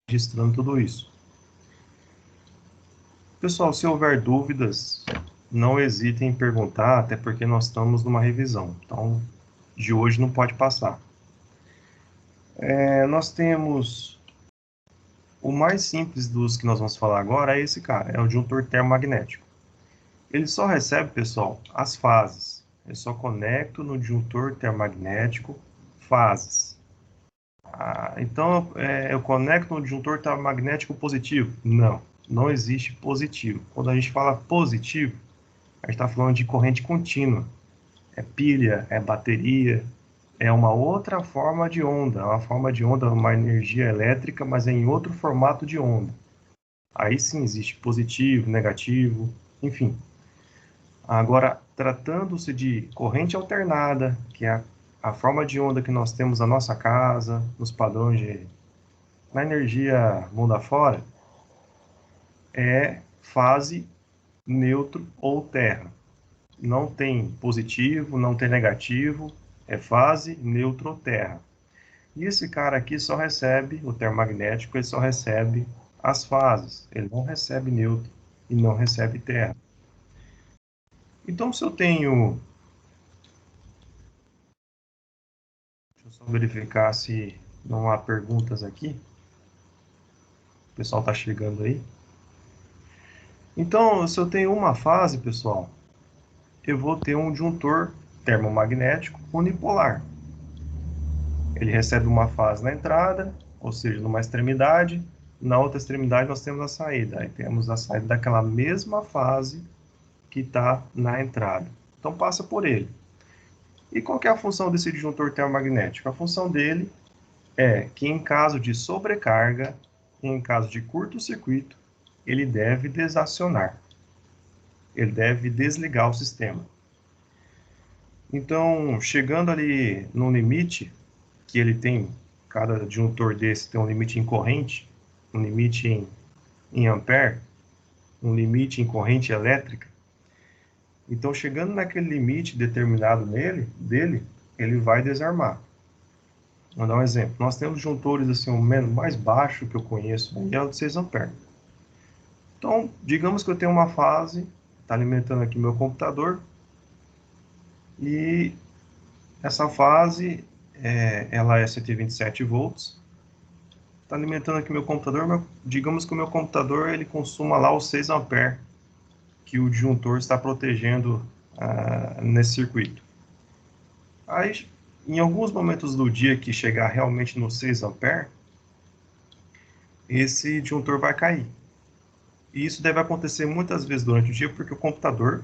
registrando tudo isso. Pessoal, se houver dúvidas, não hesitem em perguntar, até porque nós estamos numa revisão. Então, de hoje não pode passar. Nós temos o mais simples dos que nós vamos falar agora, é esse cara, é o disjuntor termomagnético. Ele só recebe, pessoal, as fases. Eu só conecto no disjuntor termomagnético fases. Então, eu conecto no disjuntor termomagnético positivo? Não, não existe positivo. Quando a gente fala positivo, a gente está falando de corrente contínua. É pilha, é bateria, é uma outra forma de onda. É uma forma de onda, uma energia elétrica, mas é em outro formato de onda. Aí sim existe positivo, negativo, enfim. Agora, tratando-se de corrente alternada, que é a forma de onda que nós temos na nossa casa, nos padrões na energia mundo afora, é fase, neutro ou terra. Não tem positivo, não tem negativo, é fase, neutro ou terra. E esse cara aqui só recebe, o termomagnético, ele só recebe as fases, ele não recebe neutro e não recebe terra. Então, se eu tenho... Deixa eu só verificar se não há perguntas aqui. O pessoal está chegando aí. Então, se eu tenho uma fase, pessoal, eu vou ter um disjuntor termomagnético unipolar. Ele recebe uma fase na entrada, ou seja, numa extremidade. Na outra extremidade nós temos a saída. Aí temos a saída daquela mesma fase que está na entrada. Então passa por ele. E qual que é a função desse disjuntor termomagnético? A função dele é que em caso de sobrecarga, em caso de curto-circuito, ele deve desacionar. Ele deve desligar o sistema. Então, chegando ali no limite, que ele tem, cada disjuntor desse tem um limite em corrente, um limite em ampere, um limite em corrente elétrica. Então, chegando naquele limite determinado dele, ele vai desarmar. Vou dar um exemplo. Nós temos disjuntores assim, o mais baixo que eu conheço, é o de 6 amperes. Então, digamos que eu tenho uma fase, está alimentando aqui meu computador, e essa fase, ela é 127 volts, está alimentando aqui meu computador, digamos que o meu computador ele consuma lá os 6 amperes que o disjuntor está protegendo nesse circuito. Aí, em alguns momentos do dia que chegar realmente no 6 amperes, esse disjuntor vai cair. E isso deve acontecer muitas vezes durante o dia, porque o computador,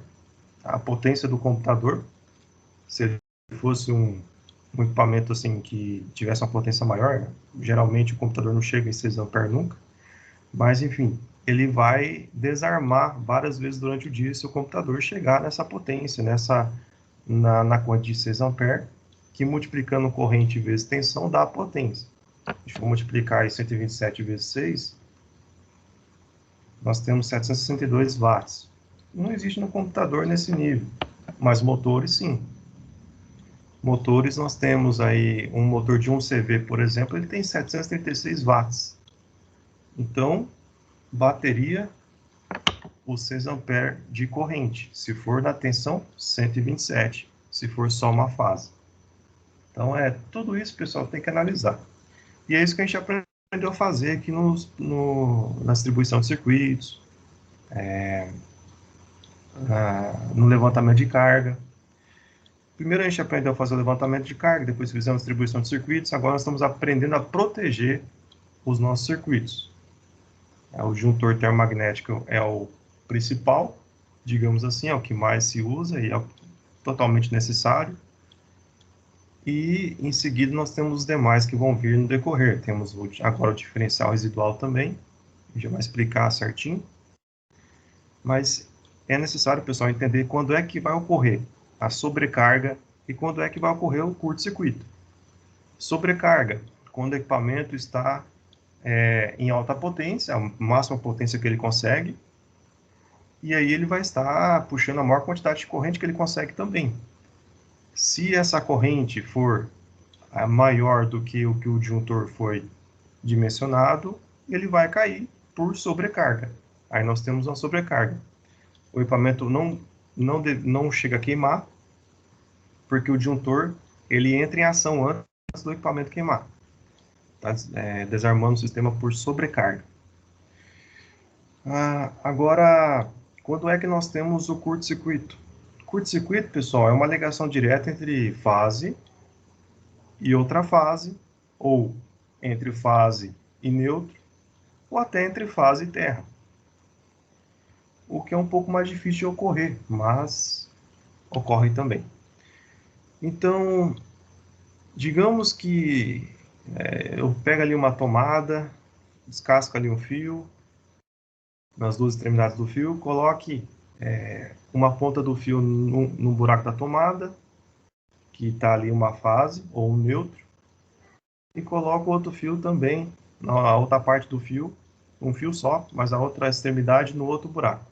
a potência do computador, se ele fosse um equipamento assim que tivesse uma potência maior, né? Geralmente o computador não chega em 6 amperes nunca, mas enfim, ele vai desarmar várias vezes durante o dia se o computador chegar nessa potência, na quantidade de 6 amperes, que multiplicando corrente vezes tensão dá a potência. Deixa eu multiplicar aí 127 vezes 6, nós temos 762 watts. Não existe no computador nesse nível, mas motores sim. Motores, nós temos aí um motor de 1 CV, por exemplo, ele tem 736 watts. Então, bateria, os 6 amperes de corrente. Se for na tensão, 127. Se for só uma fase. Então, tudo isso, pessoal, tem que analisar. E é isso que a gente aprendeu a fazer aqui na distribuição de circuitos, no levantamento de carga. Primeiro a gente aprendeu a fazer o levantamento de carga, depois fizemos a distribuição de circuitos, agora nós estamos aprendendo a proteger os nossos circuitos. O disjuntor termomagnético é o principal, digamos assim, é o que mais se usa e é totalmente necessário. E em seguida nós temos os demais que vão vir no decorrer. Temos agora o diferencial residual também, a gente vai explicar certinho. Mas é necessário, pessoal, entender quando é que vai ocorrer a sobrecarga e quando é que vai ocorrer o curto-circuito. Sobrecarga, quando o equipamento está em alta potência, a máxima potência que ele consegue, e aí ele vai estar puxando a maior quantidade de corrente que ele consegue também. Se essa corrente for maior do que o disjuntor foi dimensionado, ele vai cair por sobrecarga. Aí nós temos uma sobrecarga. O equipamento não chega a queimar, porque o disjuntor ele entra em ação antes do equipamento queimar. Está desarmando o sistema por sobrecarga. Agora, quando é que nós temos o curto-circuito? Curto-circuito, pessoal, é uma ligação direta entre fase e outra fase, ou entre fase e neutro, ou até entre fase e terra. O que é um pouco mais difícil de ocorrer, mas ocorre também. Então, digamos que eu pego ali uma tomada, descasco ali um fio, nas duas extremidades do fio, coloque uma ponta do fio no buraco da tomada, que está ali uma fase ou um neutro, e coloco outro fio também na outra parte do fio, um fio só, mas a outra extremidade no outro buraco.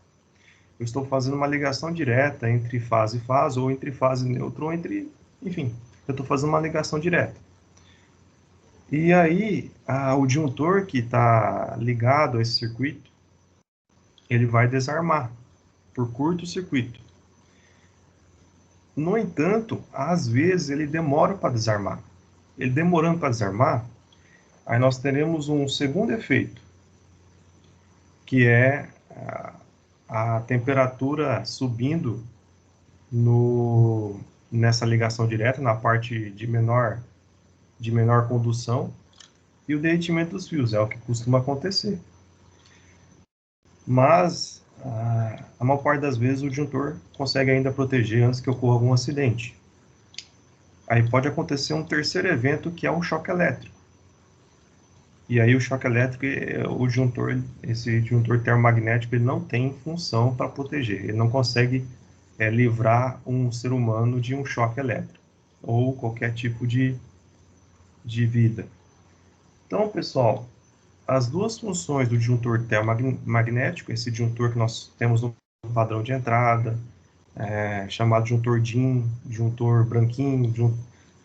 Eu estou fazendo uma ligação direta entre fase e fase, ou entre fase e neutro, ou entre... Enfim, eu estou fazendo uma ligação direta. E aí, o disjuntor que está ligado a esse circuito, ele vai desarmar por curto-circuito. No entanto, às vezes ele demora para desarmar. Ele demorando para desarmar, aí nós teremos um segundo efeito, que é a temperatura subindo nessa ligação direta, na parte de menor condução, e o derretimento dos fios, é o que costuma acontecer. Mas, a maior parte das vezes, o disjuntor consegue ainda proteger antes que ocorra algum acidente. Aí pode acontecer um terceiro evento, que é um choque elétrico. E aí o choque elétrico, esse disjuntor termomagnético, ele não tem função para proteger. Ele não consegue livrar um ser humano de um choque elétrico ou qualquer tipo de vida. Então, pessoal, as duas funções do disjuntor termomagnético, esse disjuntor que nós temos no padrão de entrada, chamado disjuntor DIN, disjuntor branquinho,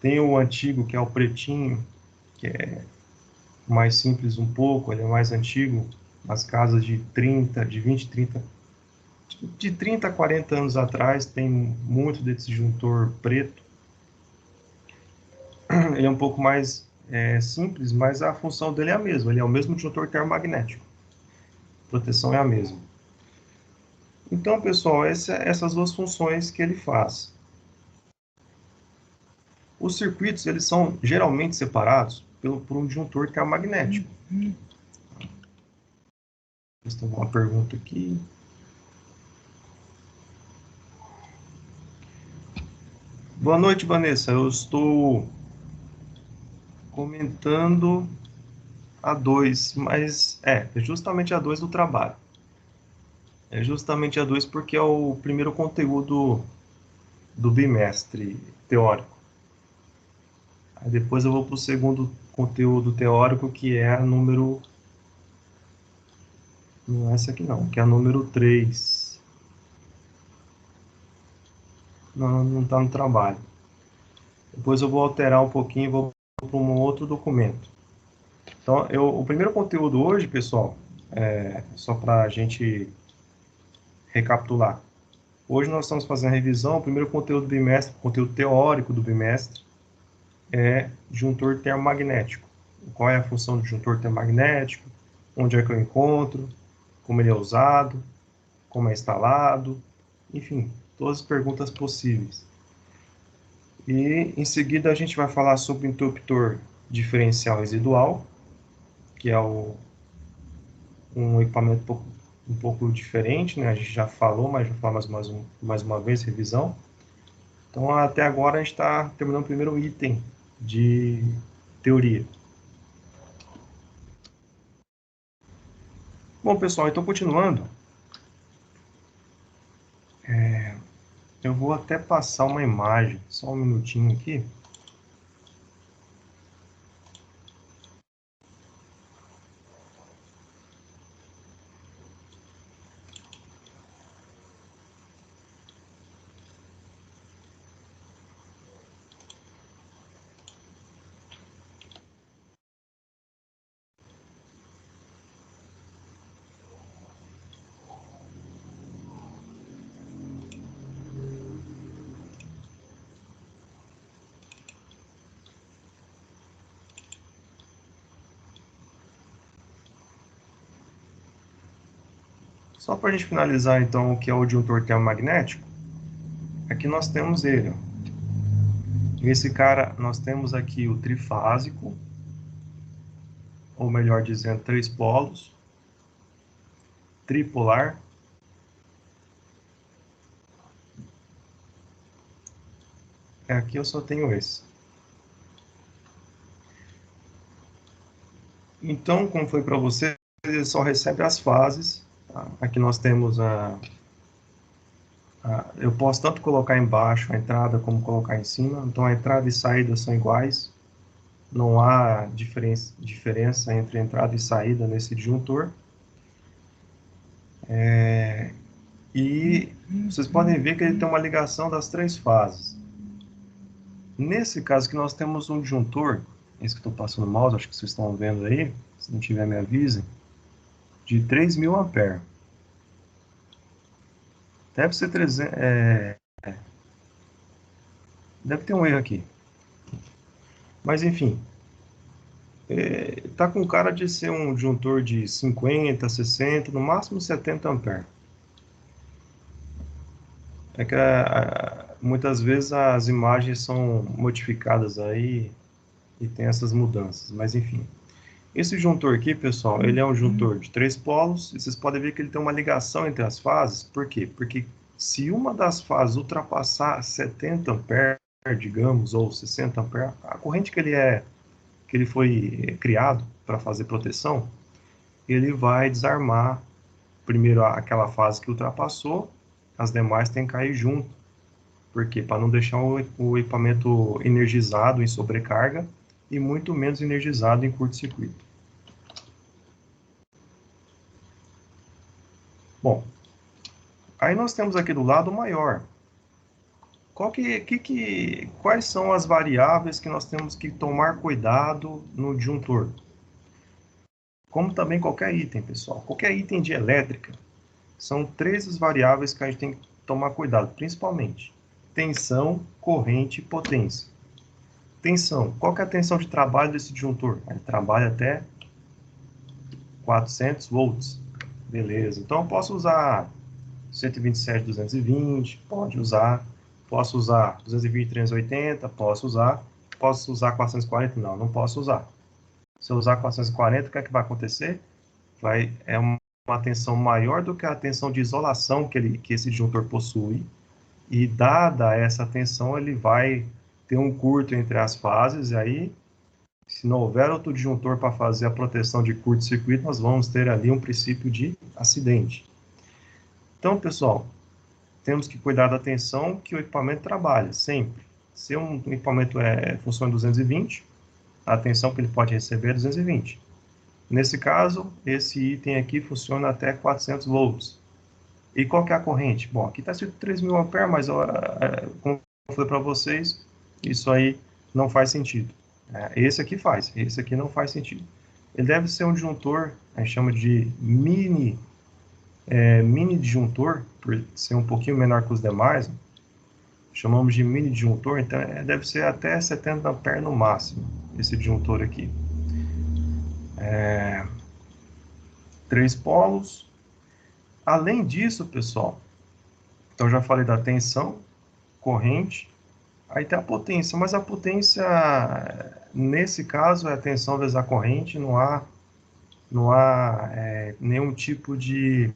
tem o antigo, que é o pretinho, que é mais simples um pouco, ele é mais antigo, nas casas de 30 a 40 anos atrás, tem muito desse disjuntor preto. Ele é um pouco mais simples, mas a função dele é a mesma, ele é o mesmo disjuntor termomagnético. A proteção é a mesma. Então, pessoal, essas duas funções que ele faz. Os circuitos, eles são geralmente separados por um disjuntor termomagnético. Tem uma pergunta aqui. Boa noite, Vanessa. Eu estou comentando a 2, mas é justamente a 2 do trabalho. É justamente a 2 porque é o primeiro conteúdo do bimestre teórico. Aí depois eu vou para o segundo conteúdo teórico, que é a número... Não é essa aqui não, que é a número 3. Não está no trabalho. Depois eu vou alterar um pouquinho e vou para um outro documento. Então, o primeiro conteúdo hoje, pessoal, só para a gente recapitular. Hoje nós estamos fazendo a revisão, o primeiro conteúdo do bimestre, conteúdo teórico do bimestre, é disjuntor termomagnético. Qual é a função do disjuntor termomagnético, onde é que eu encontro, como ele é usado, como é instalado, enfim, todas as perguntas possíveis. E em seguida a gente vai falar sobre o interruptor diferencial residual, que é um equipamento um pouco diferente, né? A gente já falou, mas vou falar mais uma vez, revisão. Então, até agora, a gente está terminando o primeiro item de teoria. Bom, pessoal, então, continuando, eu vou até passar uma imagem, só um minutinho aqui. Só para a gente finalizar, então, o que é o disjuntor termomagnético, aqui nós temos ele. Ó. Esse cara, nós temos aqui o trifásico, ou melhor dizendo, três polos, tripolar, aqui eu só tenho esse. Então, como foi para você, ele só recebe as fases. Tá? Aqui nós temos eu posso tanto colocar embaixo a entrada como colocar em cima. Então, a entrada e saída são iguais. Não há diferença entre entrada e saída nesse disjuntor. E vocês podem ver que ele tem uma ligação das três fases. Nesse caso que nós temos um disjuntor, esse que estou passando o mouse, acho que vocês estão vendo aí, se não tiver me avisem, de 3.000 amperes. Deve ser 300, deve ter um erro aqui. Mas enfim, tá com cara de ser um disjuntor de 50, 60, no máximo 70 amperes. É que muitas vezes as imagens são modificadas aí e tem essas mudanças, mas enfim. Esse juntor aqui, pessoal, ele é um juntor de três polos, e vocês podem ver que ele tem uma ligação entre as fases. Por quê? Porque se uma das fases ultrapassar 70 amperes, digamos, ou 60 amperes, a corrente que ele foi criado para fazer proteção, ele vai desarmar primeiro aquela fase que ultrapassou, as demais têm que cair junto. Por quê? Para não deixar o equipamento energizado em sobrecarga e muito menos energizado em curto-circuito. Bom, aí nós temos aqui do lado o maior. Quais são as variáveis que nós temos que tomar cuidado no disjuntor? Como também qualquer item, pessoal. Qualquer item de elétrica, são três as variáveis que a gente tem que tomar cuidado, principalmente. Tensão, corrente e potência. Tensão. Qual que é a tensão de trabalho desse disjuntor? Ele trabalha até 400 volts. Beleza. Então, eu posso usar 127, 220, pode usar. Posso usar 220, 380, posso usar. Posso usar 440? Não, não posso usar. Se eu usar 440, o que é que vai acontecer? É uma tensão maior do que a tensão de isolação que esse disjuntor possui. E dada essa tensão, ele vai ter um curto entre as fases, e aí, se não houver outro disjuntor para fazer a proteção de curto-circuito, nós vamos ter ali um princípio de acidente. Então, pessoal, temos que cuidar da tensão que o equipamento trabalha, sempre. Se um equipamento funciona 220, a tensão que ele pode receber é 220. Nesse caso, esse item aqui funciona até 400 volts. E qual que é a corrente? Bom, aqui está escrito 3.000 amperes, mas como eu falei para vocês, isso aí não faz sentido. Esse aqui faz, esse aqui não faz sentido. Ele deve ser um disjuntor, a gente chama de mini disjuntor, por ser um pouquinho menor que os demais, chamamos de mini disjuntor, então deve ser até 70 amperes no máximo, esse disjuntor aqui. Três polos. Além disso, pessoal, então já falei da tensão, corrente, aí tem a potência, mas a potência, nesse caso, é a tensão vezes a corrente, não há nenhum tipo de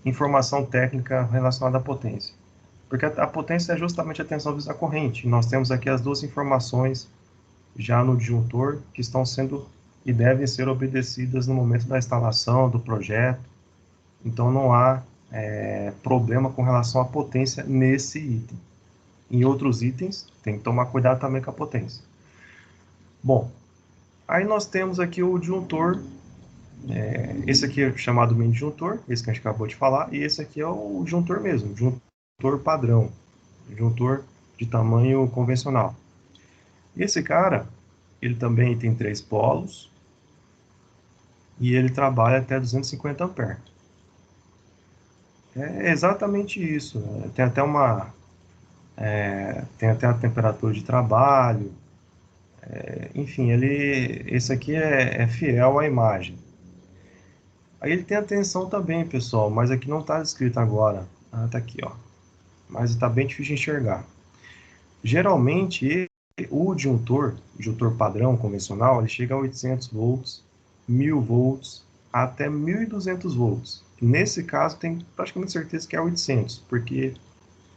informação técnica relacionada à potência. Porque a potência é justamente a tensão vezes a corrente. Nós temos aqui as duas informações já no disjuntor que estão sendo e devem ser obedecidas no momento da instalação do projeto. Então não há problema com relação à potência nesse item. Em outros itens, tem que tomar cuidado também com a potência. Bom, aí nós temos aqui o disjuntor. Esse aqui é chamado mini disjuntor, esse que a gente acabou de falar, e esse aqui é o disjuntor mesmo, disjuntor padrão, disjuntor de tamanho convencional. Esse cara, ele também tem três polos, e ele trabalha até 250 amperes. É exatamente isso. Tem até a temperatura de trabalho. Enfim, esse aqui é fiel à imagem. Aí ele tem a tensão também, pessoal, mas aqui não está escrito agora. Ah, tá aqui, ó. Mas está bem difícil de enxergar. Geralmente, o disjuntor padrão convencional, ele chega a 800 volts, 1000 volts, até 1200 volts. Nesse caso, tem praticamente certeza que é 800, porque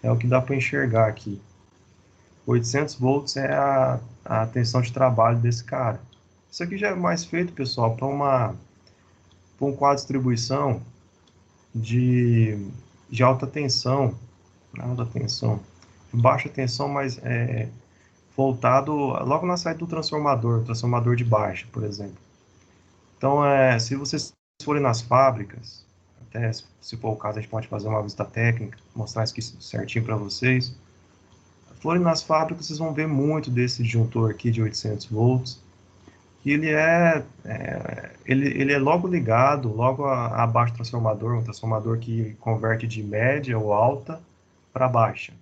é o que dá para enxergar aqui. 800 volts é a tensão de trabalho desse cara. Isso aqui já é mais feito, pessoal, para um quadro de distribuição de alta tensão, alta tensão, baixa tensão, mas voltado logo na saída do transformador de baixa, por exemplo. Então, se vocês forem nas fábricas, até se for o caso, a gente pode fazer uma visita técnica, mostrar isso certinho para vocês. Forem nas fábricas, vocês vão ver muito desse disjuntor aqui de 800 volts, que ele é logo ligado, logo abaixo do transformador, um transformador que converte de média ou alta para baixa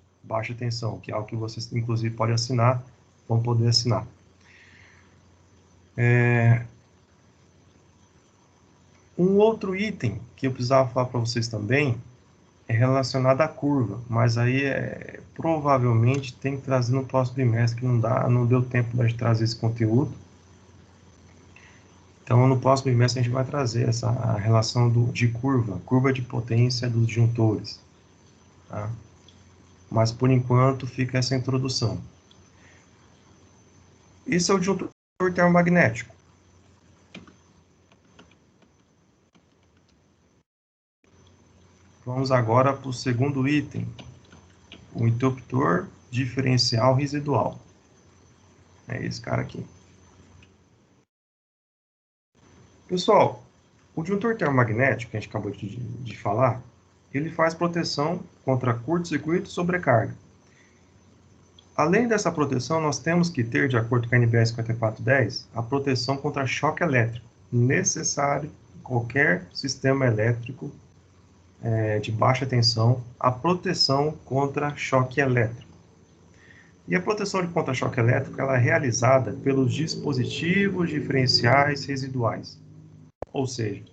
tensão, que é algo que vocês, inclusive, podem assinar, vão poder assinar. Um outro item que eu precisava falar para vocês também é relacionado à curva, mas aí provavelmente tem que trazer no próximo trimestre, que não deu tempo de trazer esse conteúdo. Então, no próximo trimestre, a gente vai trazer a relação de curva de potência dos disjuntores. Tá? Mas, por enquanto, fica essa introdução. Esse é o disjuntor termomagnético. Vamos agora para o segundo item, o interruptor diferencial residual. É esse cara aqui. Pessoal, o disjuntor termomagnético, que a gente acabou de falar, ele faz proteção contra curto-circuito e sobrecarga. Além dessa proteção, nós temos que ter, de acordo com a NBS 5410, a proteção contra choque elétrico, necessário em qualquer sistema elétrico de baixa tensão, a proteção contra choque elétrico. E a proteção contra choque elétrico ela é realizada pelos dispositivos diferenciais residuais. Ou seja,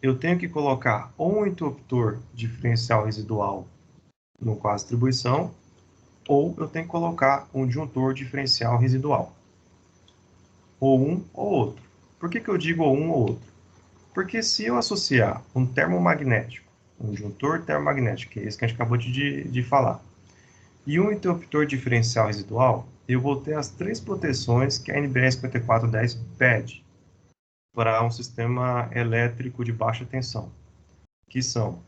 eu tenho que colocar ou um interruptor diferencial residual no quadro de distribuição, ou eu tenho que colocar um disjuntor diferencial residual. Ou um ou outro. Por que eu digo ou um ou outro? Porque se eu associar um termomagnético, um disjuntor termomagnético, que é esse que a gente acabou de falar, e um interruptor diferencial residual, eu vou ter as três proteções que a NBS 5410 pede para um sistema elétrico de baixa tensão, que são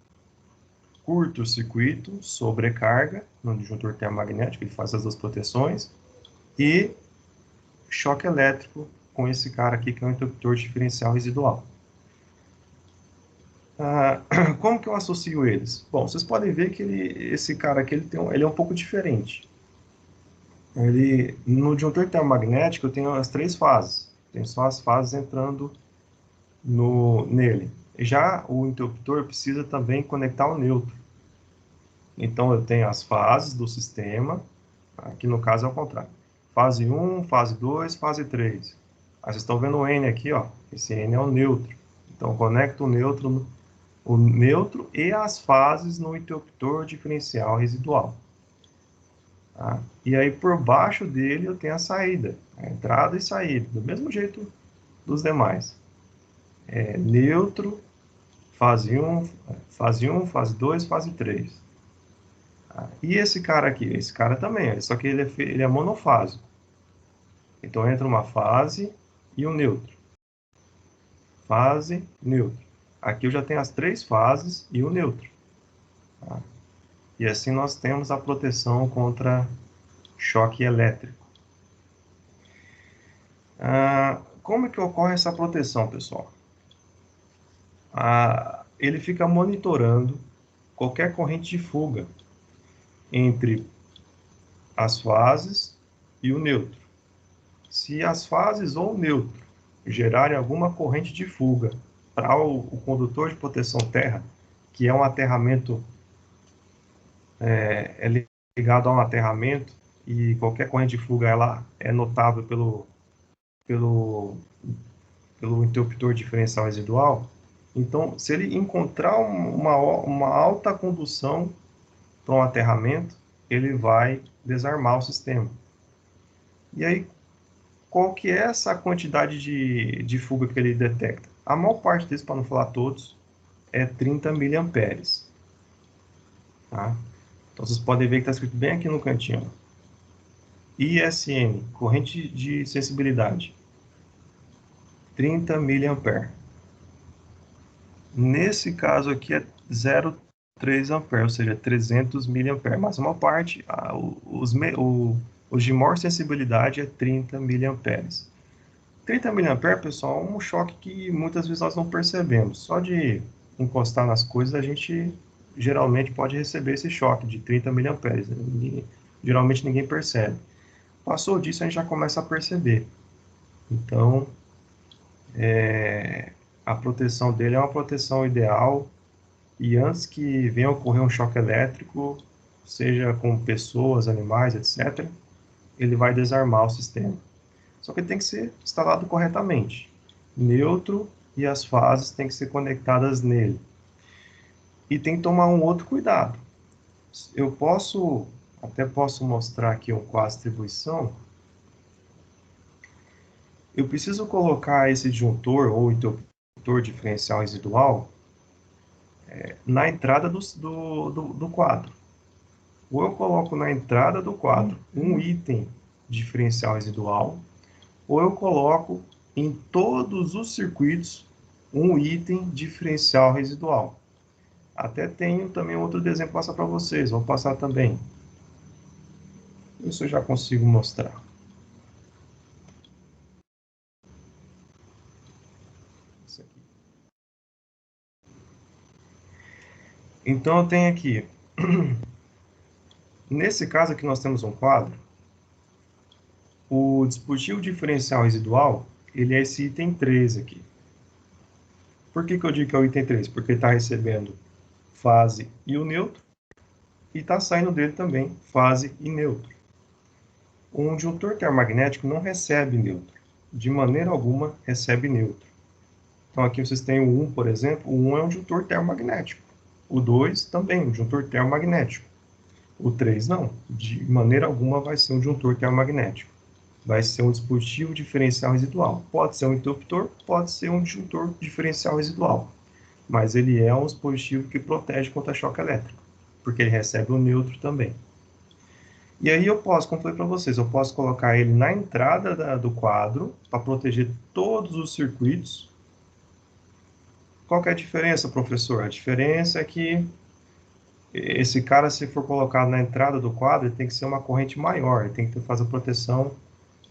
curto-circuito, sobrecarga, no disjuntor termomagnético, ele faz as duas proteções, e choque elétrico, com esse cara aqui, que é um interruptor diferencial residual. Como que eu associo eles? Bom, vocês podem ver que esse cara aqui ele é um pouco diferente. No disjuntor termomagnético, eu tenho as três fases. Tem só as fases entrando nele. Já o interruptor precisa também conectar o neutro. Então, eu tenho as fases do sistema, aqui no caso é o contrário. Fase 1, fase 2, fase 3. Aí vocês estão vendo o N aqui, ó. Esse N é o neutro. Então, conecto o neutro e as fases no interruptor diferencial residual. Tá? E aí, por baixo dele, eu tenho a saída, a entrada e saída, do mesmo jeito dos demais. Neutro, fase 1, fase 2, fase 3. E esse cara aqui? Esse cara também, só que ele é monofásico. Então, entra uma fase e um neutro. Fase, neutro. Aqui eu já tenho as três fases e o neutro. Tá? E assim nós temos a proteção contra choque elétrico. Como é que ocorre essa proteção, pessoal? Ele fica monitorando qualquer corrente de fuga entre as fases e o neutro. Se as fases ou o neutro gerarem alguma corrente de fuga para o condutor de proteção terra, que é um aterramento, ligado a um aterramento, e qualquer corrente de fuga ela é notável pelo interruptor diferencial residual, Então, se ele encontrar uma alta condução para um aterramento, ele vai desarmar o sistema. E aí, qual que é essa quantidade de fuga que ele detecta? A maior parte deles, para não falar todos, é 30 miliamperes. Tá? Então, vocês podem ver que está escrito bem aqui no cantinho. ISM, corrente de sensibilidade, 30 miliamperes. Nesse caso aqui é 0,3 ampere, ou seja, 300 miliamperes. Mas a maior parte, os de maior sensibilidade é 30 miliamperes. 30 miliamperes, pessoal, é um choque que muitas vezes nós não percebemos. Só de encostar nas coisas, a gente geralmente pode receber esse choque de 30 miliamperes. Geralmente ninguém percebe. Passou disso, a gente já começa a perceber. Então, a proteção dele é uma proteção ideal. E antes que venha a ocorrer um choque elétrico, seja com pessoas, animais, etc., ele vai desarmar o sistema. Só que ele tem que ser instalado corretamente. Neutro e as fases têm que ser conectadas nele. E tem que tomar um outro cuidado. Eu até posso mostrar aqui um quadro de distribuição. Eu preciso colocar esse disjuntor ou interruptor diferencial residual na entrada do quadro. Ou eu coloco na entrada do quadro um item diferencial residual, ou eu coloco em todos os circuitos um item diferencial residual. Até tenho também outro desenho para passar para vocês, vou passar também. Isso eu já consigo mostrar. Isso aqui. Então eu tenho aqui, nesse caso aqui nós temos um quadro, o dispositivo diferencial residual, ele é esse item 3 aqui. Por que eu digo que é o item 3? Porque ele está recebendo fase e o neutro, e está saindo dele também fase e neutro. Um disjuntor termomagnético não recebe neutro, de maneira alguma recebe neutro. Então aqui vocês têm o 1, por exemplo, o 1 é um disjuntor termomagnético, o 2 também, um disjuntor termomagnético, o 3 não, de maneira alguma vai ser um disjuntor termomagnético. Vai ser um dispositivo diferencial residual. Pode ser um interruptor, pode ser um disjuntor diferencial residual, mas ele é um dispositivo que protege contra choque elétrico, porque ele recebe o neutro também. E aí eu posso, como falei para vocês, eu posso colocar ele na entrada do quadro para proteger todos os circuitos. Qual que é a diferença, professor? A diferença é que esse cara, se for colocado na entrada do quadro, ele tem que ser uma corrente maior, ele tem que fazer proteção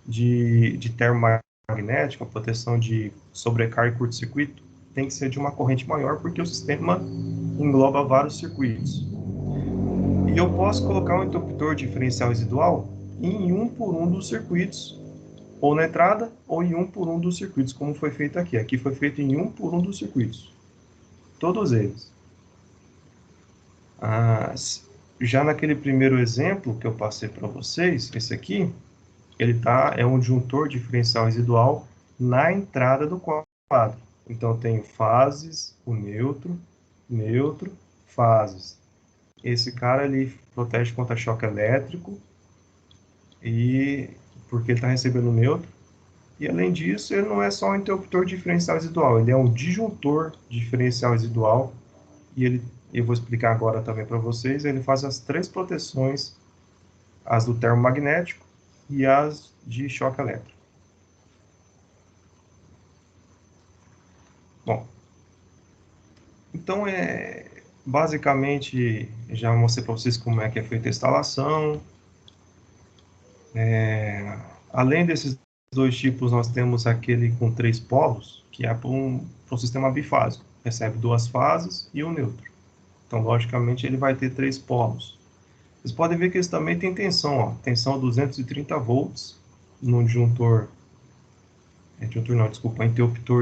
de termomagnética, proteção de sobrecarga e curto-circuito, tem que ser de uma corrente maior, porque o sistema engloba vários circuitos. E eu posso colocar um interruptor diferencial residual em 1 por 1 dos circuitos, ou na entrada, ou em 1 por 1 dos circuitos, como foi feito aqui. Aqui foi feito em 1 por 1 dos circuitos. Todos eles. Já naquele primeiro exemplo que eu passei para vocês, esse aqui, é um disjuntor diferencial residual na entrada do quadro. Então, eu tenho fases, o neutro, neutro, fases. Esse cara, ele protege contra choque elétrico, porque ele está recebendo neutro. E, além disso, ele não é só um interruptor diferencial residual, ele é um disjuntor diferencial residual. E eu vou explicar agora também para vocês, ele faz as 3 proteções, as do termomagnético e as de choque elétrico. Bom, então, basicamente, já mostrei para vocês como é que é feita a instalação. Além desses 2 tipos, nós temos aquele com 3 polos, que é para um sistema bifásico. Recebe 2 fases e um neutro. Então, logicamente, ele vai ter 3 polos. Vocês podem ver que eles também têm tensão, ó, tensão 230 volts no interruptor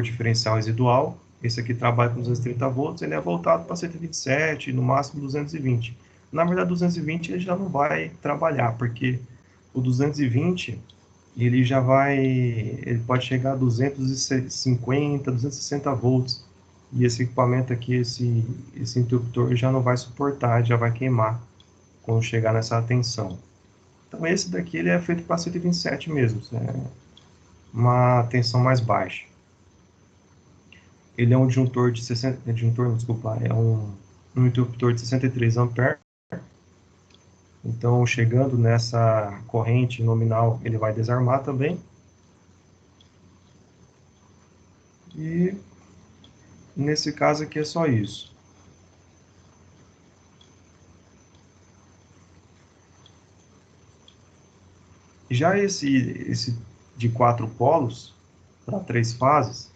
diferencial residual. Esse aqui trabalha com 230 volts, ele é voltado para 127, no máximo 220. Na verdade, 220 ele já não vai trabalhar, porque o 220 ele pode chegar a 250, 260 volts. E esse equipamento aqui, esse interruptor já não vai suportar, já vai queimar quando chegar nessa tensão. Então esse daqui ele é feito para 127 mesmo, né? Uma tensão mais baixa. Ele é um disjuntor de 60, disjuntor, desculpa, é um interruptor de 63 amperes. Então, chegando nessa corrente nominal, ele vai desarmar também. E nesse caso aqui é só isso. Já esse de 4 polos, para 3 fases,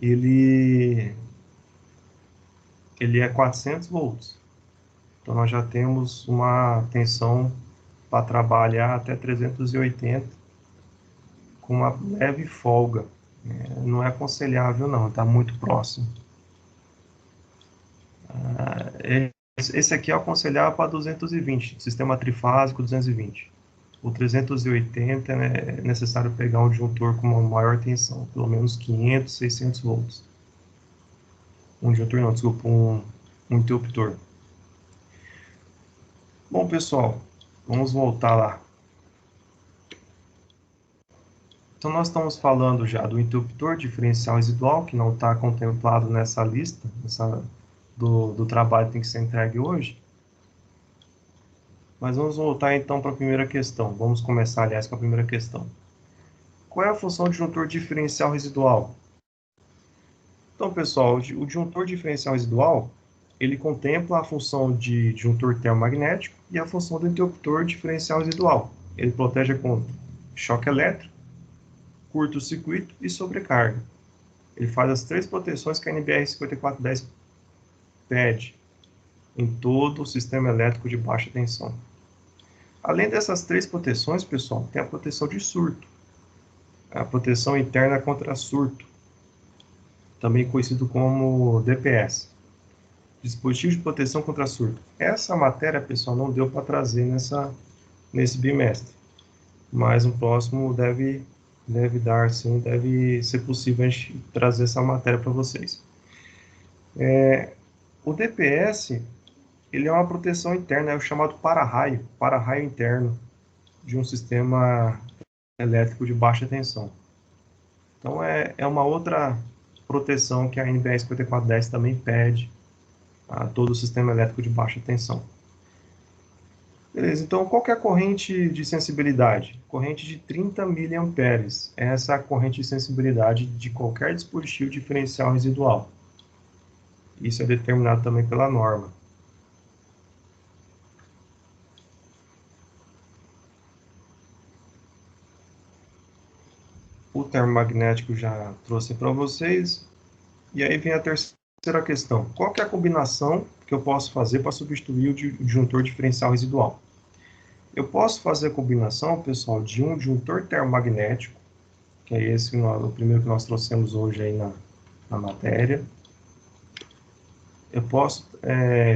ele é 400 volts. Então, nós já temos uma tensão para trabalhar até 380, com uma leve folga. Não é aconselhável, não, está muito próximo. Esse aqui é aconselhável para 220, sistema trifásico 220. O 380 é necessário pegar um disjuntor com uma maior tensão, pelo menos 500, 600 volts. Um disjuntor não, desculpa, um interruptor. Bom, pessoal, vamos voltar lá. Então, nós estamos falando já do interruptor diferencial residual, que não está contemplado nessa lista, do trabalho que tem que ser entregue hoje. Mas vamos voltar então para a primeira questão. Vamos começar, aliás, com a primeira questão. Qual é a função do disjuntor diferencial residual? Então, pessoal, o disjuntor diferencial residual, ele contempla a função de disjuntor termomagnético e a função do interruptor diferencial residual. Ele protege contra choque elétrico, curto-circuito e sobrecarga. Ele faz as 3 proteções que a NBR 5410 pede em todo o sistema elétrico de baixa tensão. Além dessas 3 proteções, pessoal, tem a proteção de surto, a proteção interna contra surto, também conhecido como DPS, dispositivo de proteção contra surto. Essa matéria, pessoal, não deu para trazer nesse bimestre, mas no próximo deve dar, sim, deve ser possível a gente trazer essa matéria para vocês. O DPS, ele é uma proteção interna, é o chamado para-raio interno de um sistema elétrico de baixa tensão. Então, é uma outra proteção que a NBR 5410 também pede a todo o sistema elétrico de baixa tensão. Beleza, então qual que é a corrente de sensibilidade? Corrente de 30 miliamperes. Essa é a corrente de sensibilidade de qualquer dispositivo diferencial residual. Isso é determinado também pela norma. O termomagnético já trouxe para vocês. E aí vem a terceira questão. Qual que é a combinação que eu posso fazer para substituir o disjuntor diferencial residual? Eu posso fazer a combinação, pessoal, de um disjuntor termomagnético, que é esse o primeiro que nós trouxemos hoje aí na matéria. Eu posso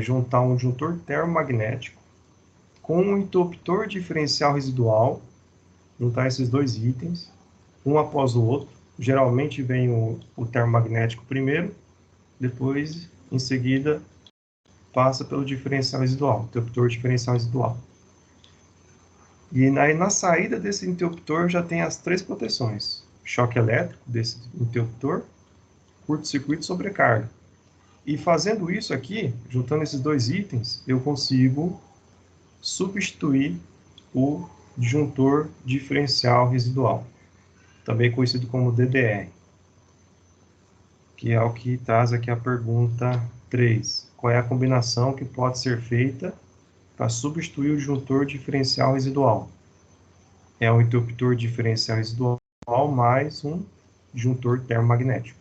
juntar um disjuntor termomagnético com um interruptor diferencial residual, juntar esses dois itens, um após o outro. Geralmente vem o termomagnético primeiro, depois, em seguida, passa pelo diferencial residual, interruptor diferencial residual. E aí, na saída desse interruptor já tem as 3 proteções: choque elétrico desse interruptor, curto-circuito e sobrecarga. E fazendo isso aqui, juntando esses dois itens, eu consigo substituir o disjuntor diferencial residual, também conhecido como DDR, que é o que traz aqui a pergunta 3. Qual é a combinação que pode ser feita para substituir o disjuntor diferencial residual? É um interruptor diferencial residual mais um disjuntor termomagnético.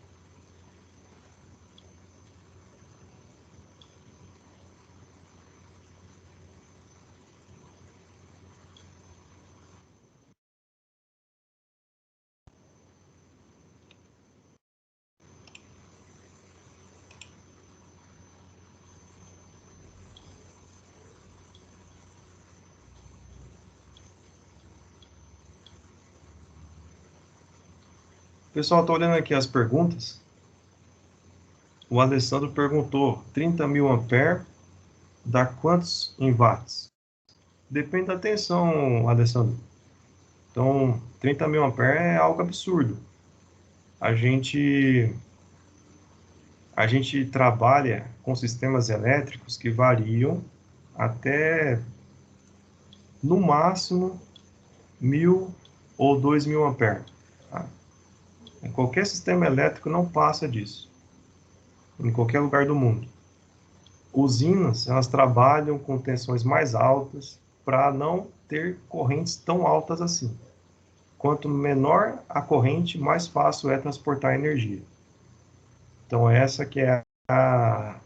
Pessoal, estou olhando aqui as perguntas. O Alessandro perguntou, 30.000 ampere dá quantos em watts? Depende da tensão, Alessandro. Então, 30.000 ampere é algo absurdo. A gente trabalha com sistemas elétricos que variam até, no máximo, 1.000 ou 2.000 ampere. Tá? Em qualquer sistema elétrico não passa disso, em qualquer lugar do mundo. Usinas, elas trabalham com tensões mais altas para não ter correntes tão altas assim. Quanto menor a corrente, mais fácil é transportar energia. Então, essa que é a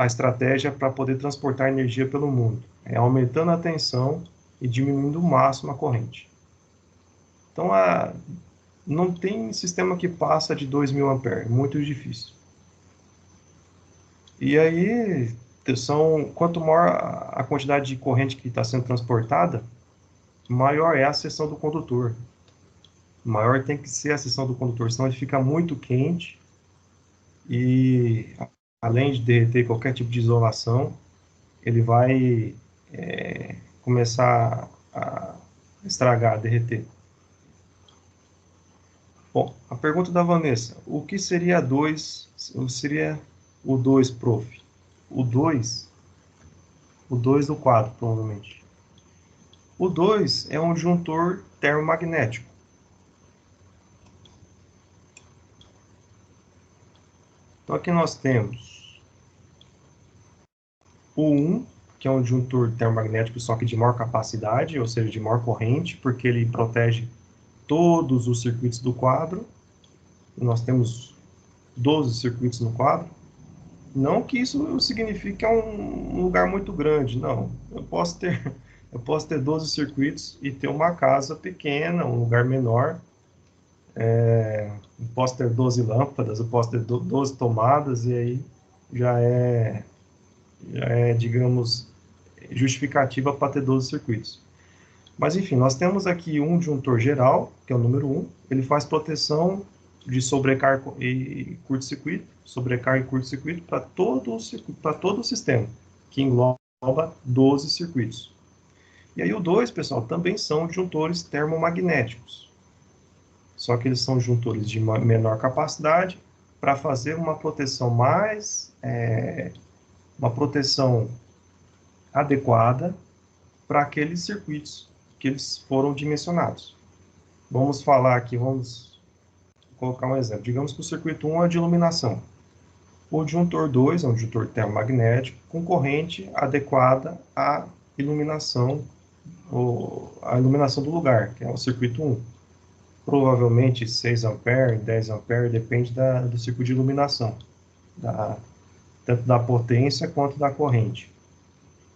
estratégia para poder transportar energia pelo mundo. É aumentando a tensão e diminuindo o máximo a corrente. Então, não tem sistema que passa de 2.000 amperes, muito difícil. E aí, quanto maior a quantidade de corrente que está sendo transportada, maior é a seção do condutor. Maior tem que ser a seção do condutor, senão ele fica muito quente e, além de derreter qualquer tipo de isolação, ele vai começar a estragar, a derreter. Bom, a pergunta da Vanessa, o que seria 2? O seria o 2, prof? O 2 do quadro, provavelmente. O 2 é um disjuntor termomagnético. Então aqui nós temos o 1, que é um disjuntor termomagnético, só que de maior capacidade, ou seja, de maior corrente, porque ele protege todos os circuitos do quadro. Nós temos 12 circuitos no quadro. Não que isso signifique que é um lugar muito grande, não. Eu posso ter 12 circuitos e ter uma casa pequena, um lugar menor. Eu posso ter 12 lâmpadas, eu posso ter 12 tomadas, e aí já é, digamos, justificativa para ter 12 circuitos. Mas, enfim, nós temos aqui um disjuntor geral, que é o número 1. Ele faz proteção de sobrecarga e curto-circuito, sobrecarga e curto-circuito para todo o sistema, que engloba 12 circuitos. E aí o 2, pessoal, também são disjuntores termomagnéticos. Só que eles são disjuntores de menor capacidade para fazer uma proteção uma proteção adequada para aqueles circuitos que eles foram dimensionados. Vamos falar aqui, vamos colocar um exemplo. Digamos que o circuito 1 é de iluminação. O disjuntor 2 é um disjuntor termomagnético com corrente adequada à iluminação, a iluminação do lugar, que é o circuito 1. Provavelmente 6 amperes, 10 amperes, depende do circuito de iluminação, tanto da potência quanto da corrente.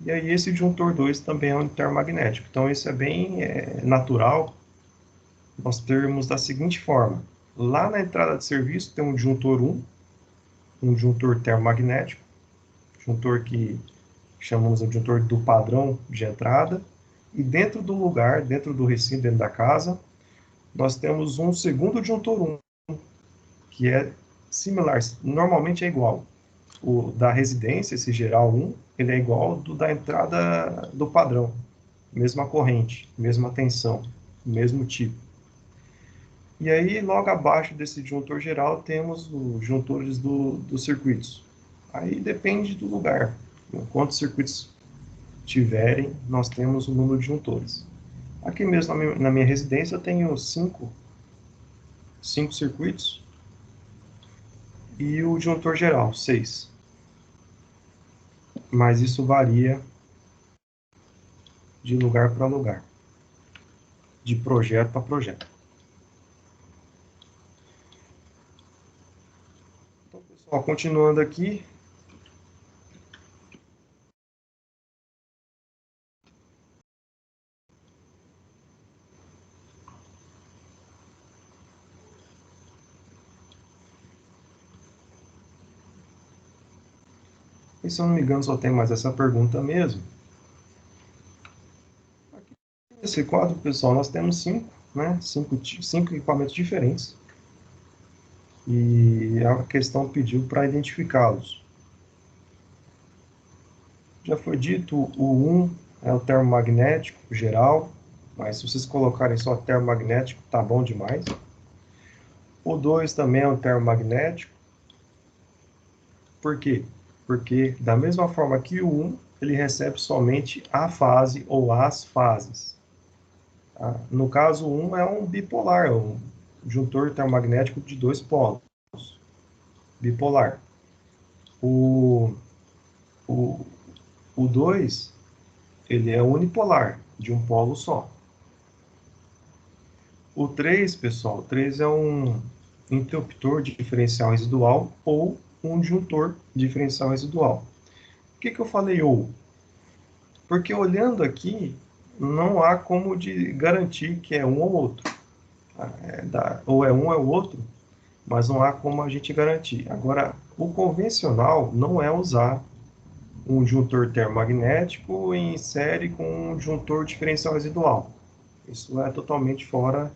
E aí esse disjuntor 2 também é um termomagnético. Então isso é bem natural nós termos da seguinte forma. Lá na entrada de serviço tem um disjuntor 1, um disjuntor termomagnético, disjuntor que chamamos de disjuntor do padrão de entrada, e dentro do lugar, dentro do recinto, dentro da casa, nós temos um segundo disjuntor 1, que é similar, normalmente é igual. O da residência, esse geral 1, ele é igual ao da entrada do padrão. Mesma corrente, mesma tensão, mesmo tipo. E aí, logo abaixo desse disjuntor geral, temos os disjuntores dos circuitos. Aí depende do lugar. Quantos circuitos tiverem, nós temos o número de disjuntores. Aqui mesmo na minha residência eu tenho cinco circuitos e o disjuntor geral, 6. Mas isso varia de lugar para lugar, de projeto para projeto. Então, pessoal, continuando aqui. E se eu não me engano, só tem mais essa pergunta mesmo. Aqui nesse quadro, pessoal, nós temos cinco equipamentos diferentes. e a questão pediu para identificá-los. Já foi dito, o 1 é o termomagnético geral, mas se vocês colocarem só termomagnético, tá bom demais. O 2 também é um termomagnético. Por quê? Porque da mesma forma que o 1, ele recebe somente a fase ou as fases. Tá? No caso, o 1 é um bipolar, um juntor termomagnético de dois polos, bipolar. O, o, o 2, ele é unipolar, de um polo só. O 3, pessoal, o 3 é um interruptor diferencial residual ou um juntor diferencial residual. Por que eu falei ou? Porque olhando aqui, não há como garantir que é um ou outro. Ou é um ou é o outro, mas não há como a gente garantir. Agora, o convencional não é usar um juntor termomagnético em série com um juntor diferencial residual. Isso é totalmente fora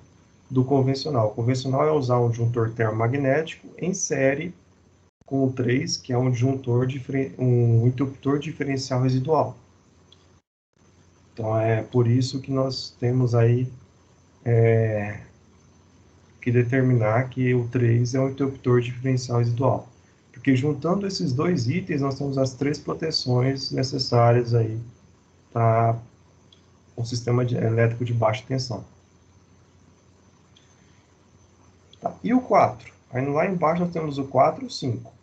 do convencional. O convencional é usar um juntor termomagnético em série com o 3, que é um um interruptor diferencial residual. Então é por isso que nós temos aí que determinar que o 3 é um interruptor diferencial residual. Porque juntando esses dois itens, nós temos as três proteções necessárias aí para um sistema elétrico de baixa tensão. Tá. E o 4? Aí lá embaixo nós temos o 4 e o 5.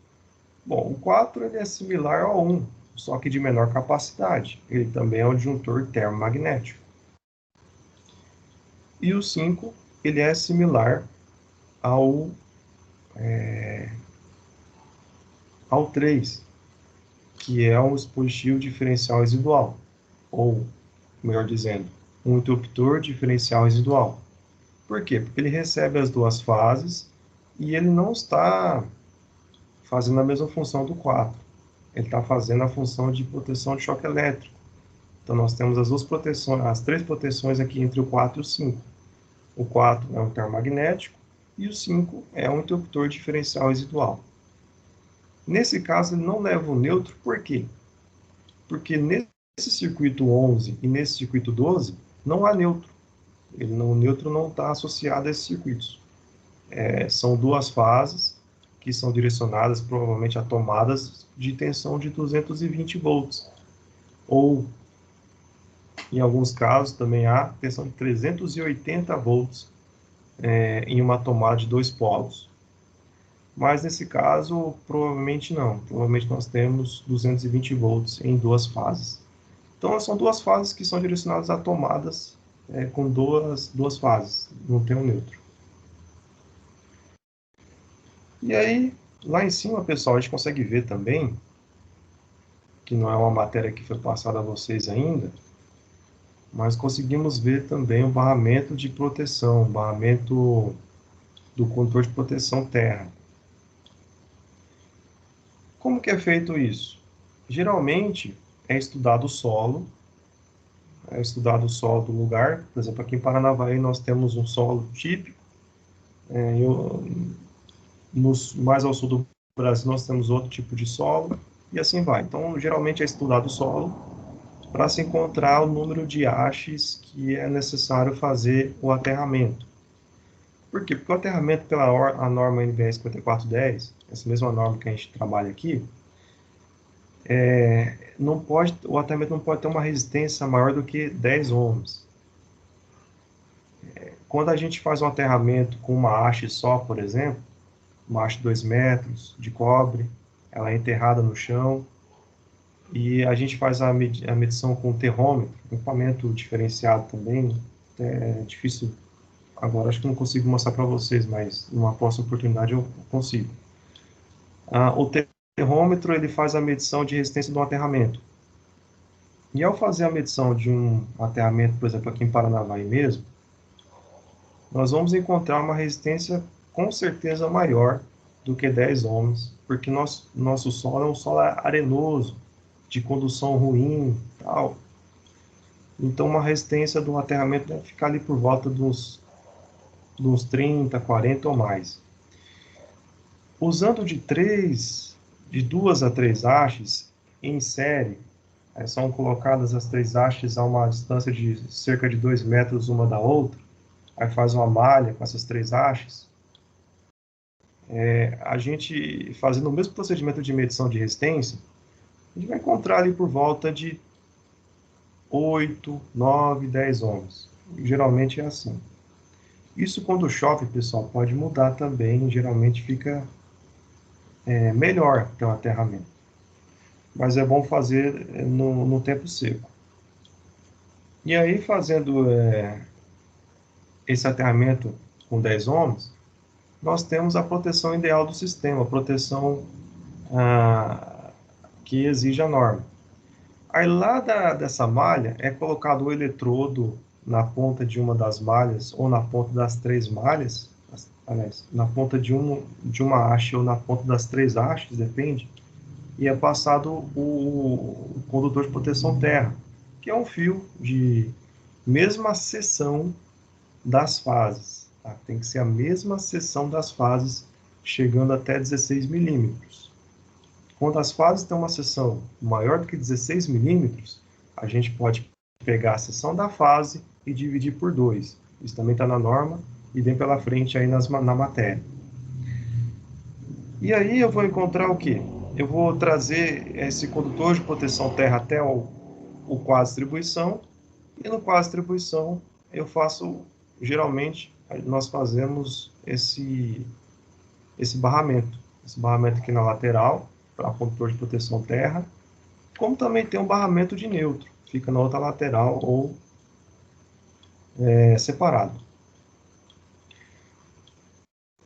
Bom, o 4 ele é similar ao 1, só que de menor capacidade. Ele também é um disjuntor termomagnético. E o 5 ele é similar ao, ao 3, que é um dispositivo diferencial residual, ou, melhor dizendo, um interruptor diferencial residual. Por quê? Porque ele recebe as duas fases e ele não está fazendo a mesma função do 4. Ele está fazendo a função de proteção de choque elétrico. Então, nós temos as duas proteções, as três proteções aqui entre o 4 e o 5. O 4 é um termomagnético e o 5 é um interruptor diferencial residual. Nesse caso, ele não leva o neutro, por quê? Porque nesse circuito 11 e nesse circuito 12, não há neutro. O neutro não está associado a esses circuitos. São duas fases que são direcionadas provavelmente a tomadas de tensão de 220 volts. Ou, em alguns casos, também há tensão de 380 volts em uma tomada de dois polos. Mas nesse caso, provavelmente não. Provavelmente nós temos 220 volts em duas fases. Então, são duas fases que são direcionadas a tomadas com duas fases, não tem um neutro. E aí, lá em cima, pessoal, a gente consegue ver também, que não é uma matéria que foi passada a vocês ainda, mas conseguimos ver também o barramento de proteção, o barramento do controle de proteção terra. Como que é feito isso? Geralmente é estudado o solo, do lugar. Por exemplo, aqui em Paranavaí nós temos um solo típico, mais ao sul do Brasil nós temos outro tipo de solo, e assim vai. Então, geralmente é estudado o solo para se encontrar o número de hastes que é necessário fazer o aterramento. Por quê? Porque o aterramento pela a norma NBR 5410, essa mesma norma que a gente trabalha aqui, o aterramento não pode ter uma resistência maior do que 10 ohms. Quando a gente faz um aterramento com uma haste só, por exemplo, uma haste de 2 metros de cobre, ela é enterrada no chão, e a gente faz a medição com terrômetro, equipamento diferenciado também, é difícil agora, acho que não consigo mostrar para vocês, mas numa próxima oportunidade eu consigo. O terrômetro ele faz a medição de resistência do aterramento. E ao fazer a medição de um aterramento, por exemplo, aqui em Paranavaí mesmo, nós vamos encontrar uma resistência com certeza maior do que 10 ohms, porque nosso solo é um solo arenoso, de condução ruim, tal. Então, uma resistência do aterramento deve ficar ali por volta dos 30, 40 ou mais. Usando de 2 a 3 hastes em série, são colocadas as 3 hastes a uma distância de cerca de 2 metros uma da outra, aí faz uma malha com essas 3 hastes, a gente, fazendo o mesmo procedimento de medição de resistência, a gente vai encontrar ali por volta de 8, 9, 10 ohms. Geralmente é assim. Isso quando chove, pessoal, pode mudar também, geralmente fica melhor ter um aterramento. Mas é bom fazer no tempo seco. E aí, fazendo esse aterramento com 10 ohms, nós temos a proteção ideal do sistema, a proteção que exige a norma. Aí lá dessa malha é colocado o eletrodo na ponta de uma das malhas ou na ponta das 3 malhas, aliás, na ponta de uma haste ou na ponta das 3 hastes, depende, e é passado o condutor de proteção terra, que é um fio de mesma seção das fases. Tá? Tem que ser a mesma seção das fases, chegando até 16 milímetros. Quando as fases têm uma seção maior do que 16 milímetros, a gente pode pegar a seção da fase e dividir por 2. Isso também está na norma e vem pela frente aí na matéria. E aí eu vou encontrar o quê? Eu vou trazer esse condutor de proteção terra até o quadro de distribuição, e no quadro de distribuição eu faço, geralmente, nós fazemos esse barramento aqui na lateral, para condutor de proteção terra, como também tem um barramento de neutro, fica na outra lateral ou separado.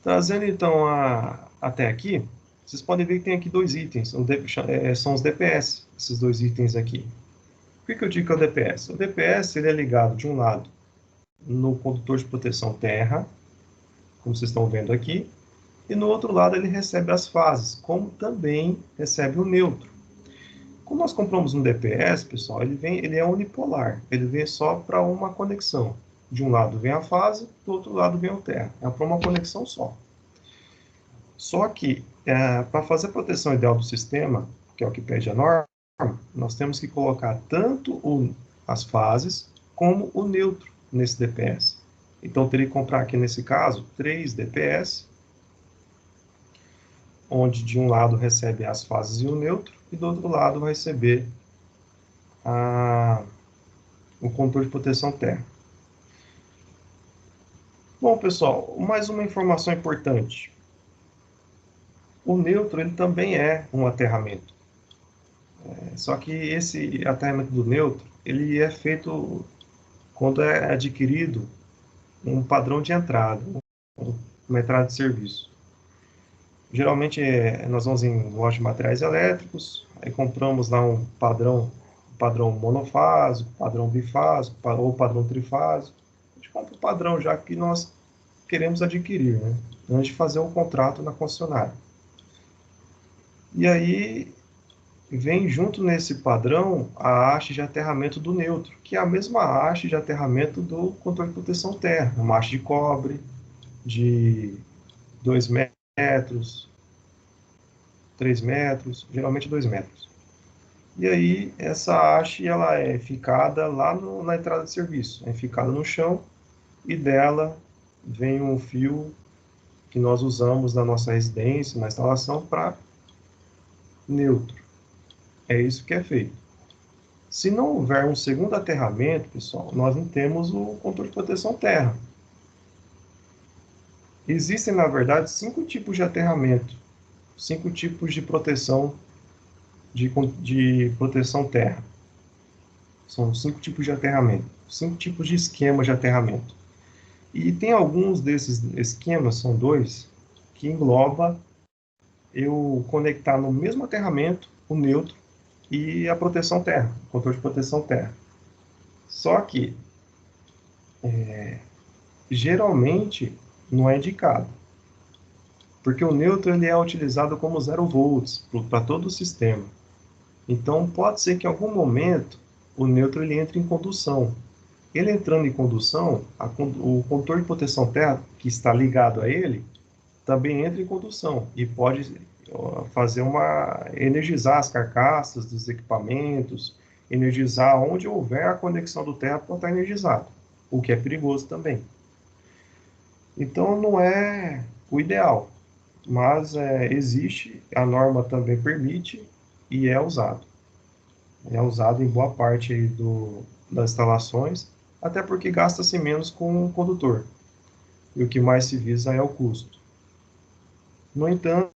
Trazendo então até aqui, vocês podem ver que tem aqui 2 itens, são os DPS, esses 2 itens aqui. O que eu digo que é o DPS? O DPS ele é ligado de um lado no condutor de proteção terra, como vocês estão vendo aqui, e no outro lado ele recebe as fases, como também recebe o neutro. Quando nós compramos um DPS, pessoal, ele é unipolar, ele vem só para uma conexão. De um lado vem a fase, do outro lado vem o terra. É para uma conexão só. Só que, para fazer a proteção ideal do sistema, que é o que pede a norma, nós temos que colocar tanto as fases como o neutro nesse DPS. Então, eu teria que comprar aqui, nesse caso, 3 DPS, onde de um lado recebe as fases e o neutro, e do outro lado vai receber o condutor de proteção terra. Bom, pessoal, mais uma informação importante. O neutro ele também é um aterramento. Só que esse aterramento do neutro ele é feito quando é adquirido um padrão de entrada, uma entrada de serviço. Geralmente nós vamos em loja de materiais elétricos, aí compramos lá um padrão monofásico, padrão bifásico ou padrão trifásico. A gente compra o padrão já que nós queremos adquirir, né? Antes de fazer um contrato na concessionária. E aí vem junto nesse padrão a haste de aterramento do neutro, que é a mesma haste de aterramento do controle de proteção terra, uma haste de cobre de 2 metros, 3 metros, geralmente 2 metros. E aí essa haste ela é ficada lá na entrada de serviço, é ficada no chão, e dela vem um fio que nós usamos na nossa residência, na instalação, para neutro. É isso que é feito. Se não houver um segundo aterramento, pessoal, nós não temos o controle de proteção terra. Existem, na verdade, 5 tipos de aterramento, 5 tipos de proteção de proteção terra. São 5 tipos de aterramento, 5 tipos de esquema de aterramento. E tem alguns desses esquemas, são 2, que engloba eu conectar no mesmo aterramento o neutro e a proteção terra, o controle de proteção terra. Só que, geralmente, não é indicado. Porque o neutro ele é utilizado como 0 volts para todo o sistema. Então, pode ser que em algum momento o neutro ele entre em condução. Ele entrando em condução, o controle de proteção terra, que está ligado a ele, também entra em condução e pode fazer energizar as carcaças dos equipamentos, energizar onde houver a conexão do terra pode estar energizado, o que é perigoso também. Então não é o ideal, mas existe, a norma também permite e é usado. É usado em boa parte aí das instalações, até porque gasta-se menos com o condutor. E o que mais se visa é o custo. No entanto,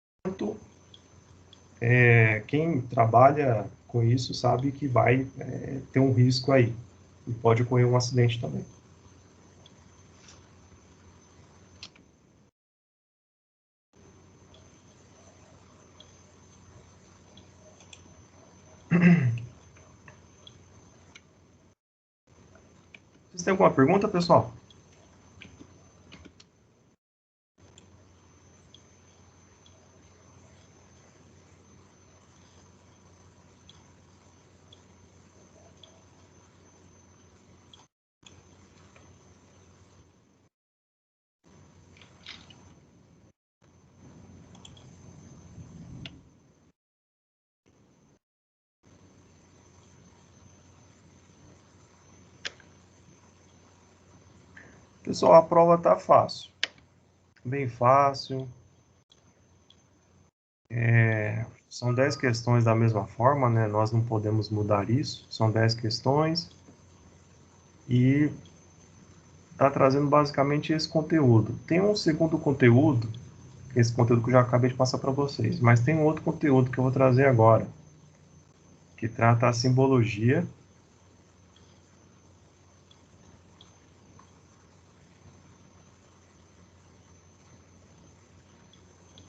quem trabalha com isso sabe que vai ter um risco aí. E pode ocorrer um acidente também. Vocês têm alguma pergunta, pessoal? Pessoal, a prova está fácil. Bem fácil. São 10 questões da mesma forma, né? Nós não podemos mudar isso. São 10 questões. E está trazendo basicamente esse conteúdo. Tem um segundo conteúdo, esse conteúdo que eu já acabei de passar para vocês, mas tem um outro conteúdo que eu vou trazer agora, que trata a simbologia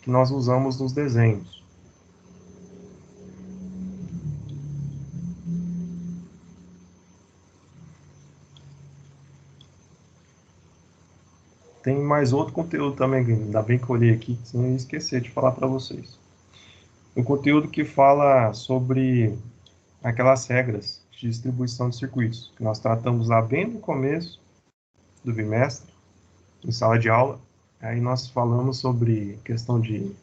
que nós usamos nos desenhos. Tem mais outro conteúdo também, ainda bem que eu olhei aqui, senão eu ia esquecer de falar para vocês. Um conteúdo que fala sobre aquelas regras de distribuição de circuitos, que nós tratamos lá bem no começo do bimestre, em sala de aula. Aí nós falamos sobre questão de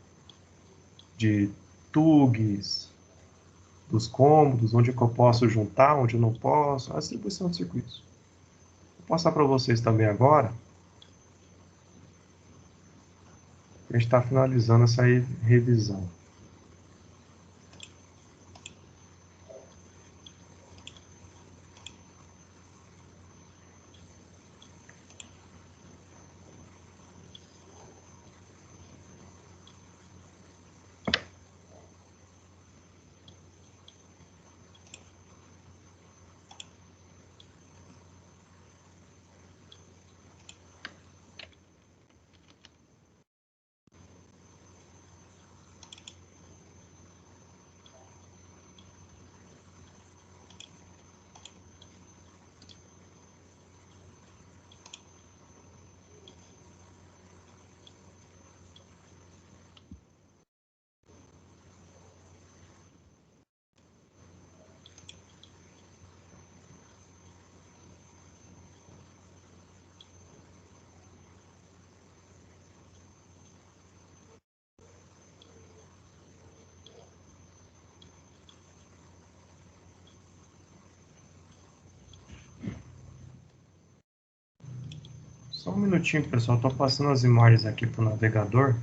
tugs, dos cômodos, onde que eu posso juntar, onde eu não posso, a distribuição de circuitos. Vou passar para vocês também agora. A gente está finalizando essa revisão. Só um minutinho, pessoal. Estou passando as imagens aqui para o navegador.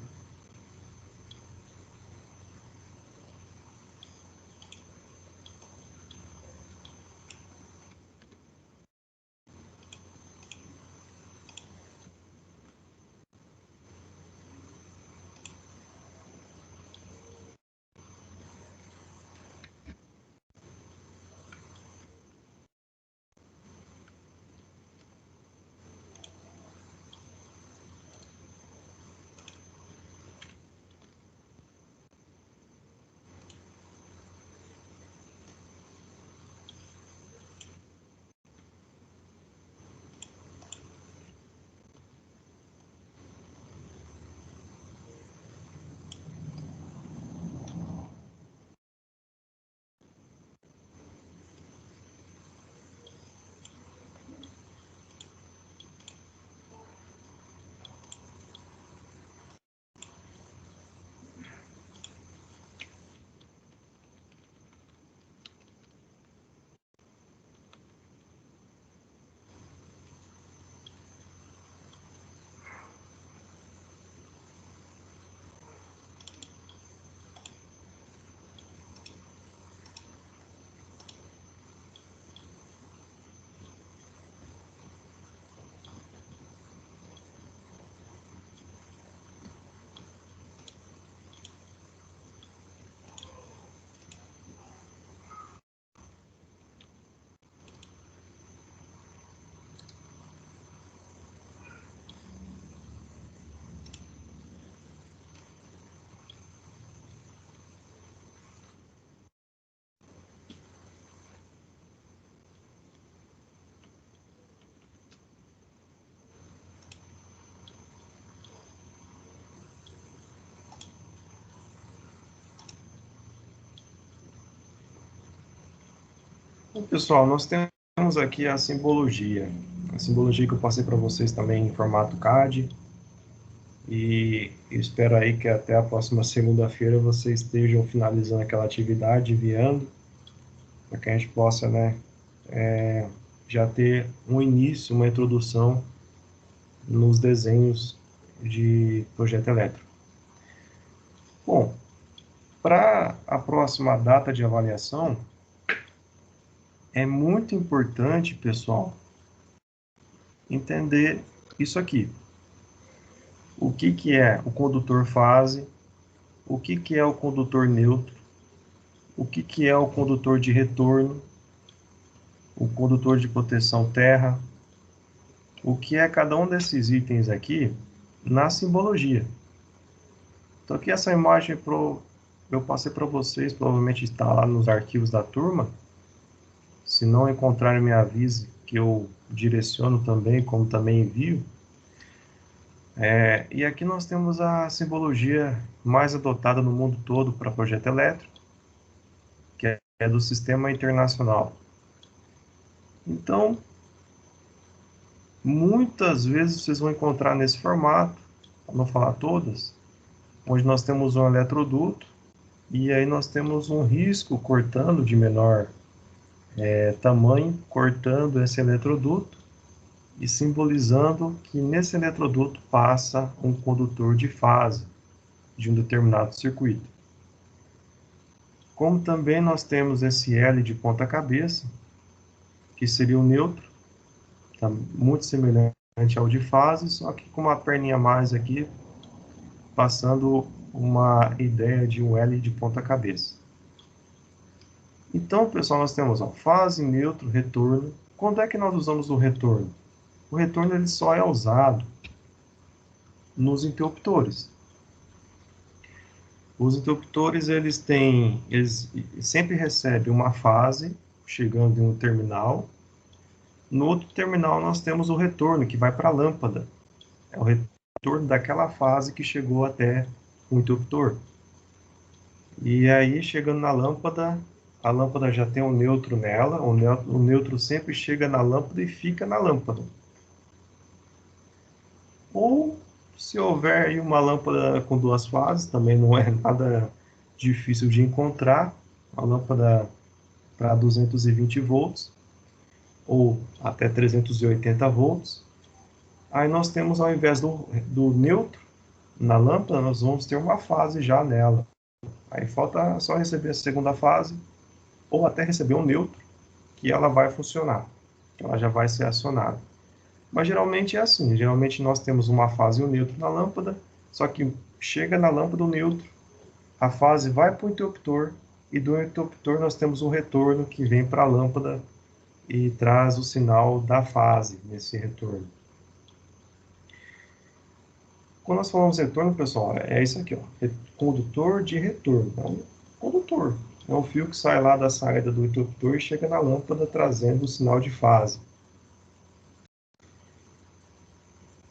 Bom, pessoal, nós temos aqui a simbologia que eu passei para vocês também em formato CAD, e espero aí que até a próxima segunda-feira vocês estejam finalizando aquela atividade, enviando, para que a gente possa, né, já ter um início, uma introdução nos desenhos de projeto elétrico. Bom, para a próxima data de avaliação, é muito importante, pessoal, entender isso aqui. O que é o condutor fase, o que é o condutor neutro, o que é o condutor de retorno, o condutor de proteção terra, o que é cada um desses itens aqui na simbologia. Então aqui essa imagem eu passei para vocês, provavelmente está lá nos arquivos da turma. Se não encontrarem, me avise que eu direciono também, como também envio. E aqui nós temos a simbologia mais adotada no mundo todo para projeto elétrico, que é do Sistema Internacional. Então, muitas vezes vocês vão encontrar nesse formato, para não falar todas, onde nós temos um eletroduto, e aí nós temos um risco cortando de menor tamanho, cortando esse eletroduto, e simbolizando que nesse eletroduto passa um condutor de fase de um determinado circuito. Como também nós temos esse L de ponta cabeça, que seria o neutro, tá muito semelhante ao de fase, só que com uma perninha a mais aqui, passando uma ideia de um L de ponta cabeça. Então, pessoal, nós temos fase, neutro, retorno. Quando é que nós usamos o retorno? O retorno ele só é usado nos interruptores. Os interruptores eles sempre recebem uma fase chegando em um terminal. No outro terminal nós temos o retorno que vai para a lâmpada. É o retorno daquela fase que chegou até o interruptor. E aí chegando na lâmpada, a lâmpada já tem um neutro nela. O neutro sempre chega na lâmpada e fica na lâmpada. Ou se houver uma lâmpada com duas fases, também não é nada difícil de encontrar, uma lâmpada para 220 volts ou até 380 volts. Aí nós temos, ao invés do neutro na lâmpada, nós vamos ter uma fase já nela. Aí falta só receber a segunda fase ou até receber um neutro, que ela vai funcionar, ela já vai ser acionada. Mas geralmente é assim, geralmente nós temos uma fase e um neutro na lâmpada, só que chega na lâmpada o neutro, a fase vai para o interruptor, e do interruptor nós temos um retorno que vem para a lâmpada e traz o sinal da fase nesse retorno. Quando nós falamos retorno, pessoal, é isso aqui, condutor de retorno. É um condutor, é um fio que sai lá da saída do interruptor e chega na lâmpada trazendo o sinal de fase.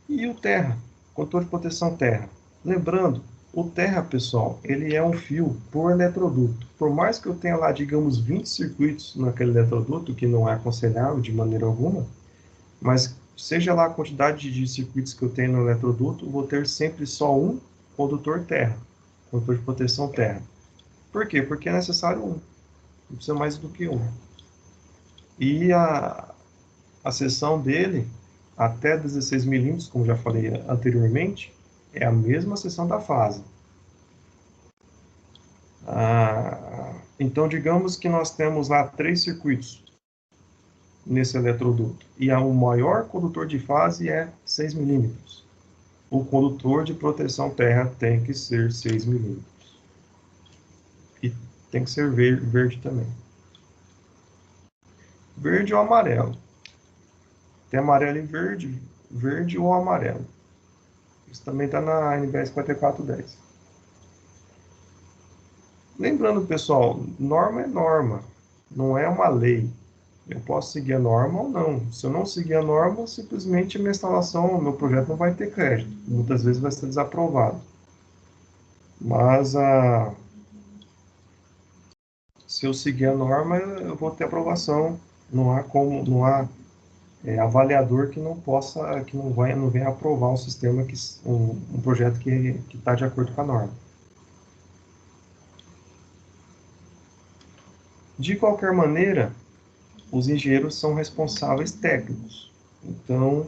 E o terra, condutor de proteção terra. Lembrando, o terra, pessoal, ele é um fio por eletroduto. Por mais que eu tenha lá, digamos, 20 circuitos naquele eletroduto, que não é aconselhável de maneira alguma, mas seja lá a quantidade de circuitos que eu tenho no eletroduto, eu vou ter sempre só um condutor terra, condutor de proteção terra. Por quê? Porque é necessário um, não precisa mais do que um. E a seção dele, até 16 milímetros, como já falei anteriormente, é a mesma seção da fase. Então, digamos que nós temos lá 3 circuitos nesse eletroduto, e o maior condutor de fase é 6 milímetros. O condutor de proteção terra tem que ser 6 milímetros. E tem que ser verde também. Verde ou amarelo. Tem amarelo e verde, verde ou amarelo. Isso também está na NBR 5410. Lembrando, pessoal, norma é norma, não é uma lei. Eu posso seguir a norma ou não. Se eu não seguir a norma, simplesmente a minha instalação, o meu projeto não vai ter crédito. Muitas vezes vai ser desaprovado. Mas se eu seguir a norma, eu vou ter aprovação. Não há avaliador que não possa, que não venha aprovar um sistema, um projeto que está de acordo com a norma. De qualquer maneira, os engenheiros são responsáveis técnicos. Então,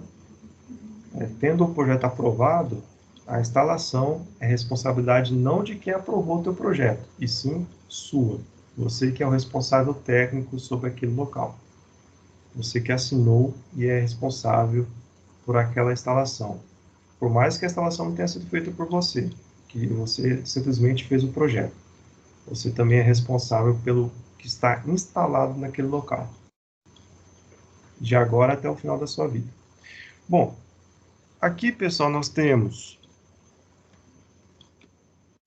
tendo o projeto aprovado, a instalação é responsabilidade não de quem aprovou o teu projeto, e sim sua. Você que é o responsável técnico sobre aquele local. Você que assinou e é responsável por aquela instalação. Por mais que a instalação não tenha sido feita por você, que você simplesmente fez o projeto. Você também é responsável pelo que está instalado naquele local. De agora até o final da sua vida. Bom, aqui, pessoal, nós temos,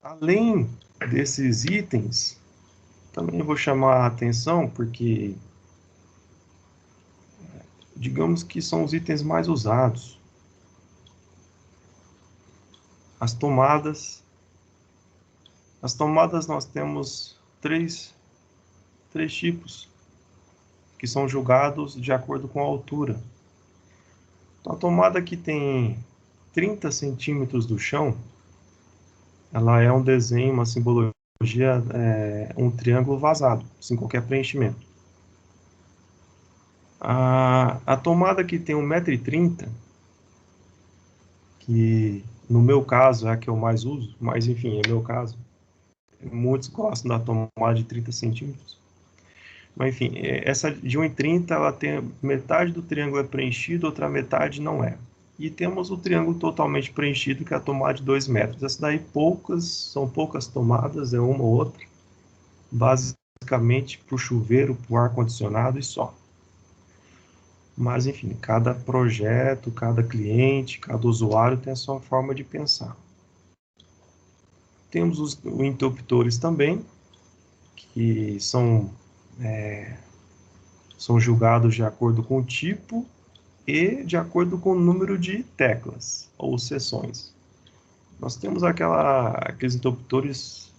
além desses itens, também vou chamar a atenção porque, digamos que são os itens mais usados. As tomadas. As tomadas nós temos três tipos, que são julgados de acordo com a altura. Então, a tomada que tem 30 centímetros do chão, ela é um desenho, uma simbologia, um triângulo vazado, sem qualquer preenchimento. A tomada que tem 1,30 m, que no meu caso é a que eu mais uso, mas enfim, é meu caso. Muitos gostam da tomada de 30 centímetros. Mas enfim, essa de 1,30 m, ela tem metade do triângulo é preenchido, outra metade não é. E temos o triângulo totalmente preenchido, que é a tomada de 2 metros. Essa daí são poucas tomadas, é uma ou outra. Basicamente para o chuveiro, para o ar-condicionado e só. Mas enfim, cada projeto, cada cliente, cada usuário tem a sua forma de pensar. Temos os interruptores também, que são julgados de acordo com o tipo e de acordo com o número de teclas ou seções. Nós temos aqueles interruptores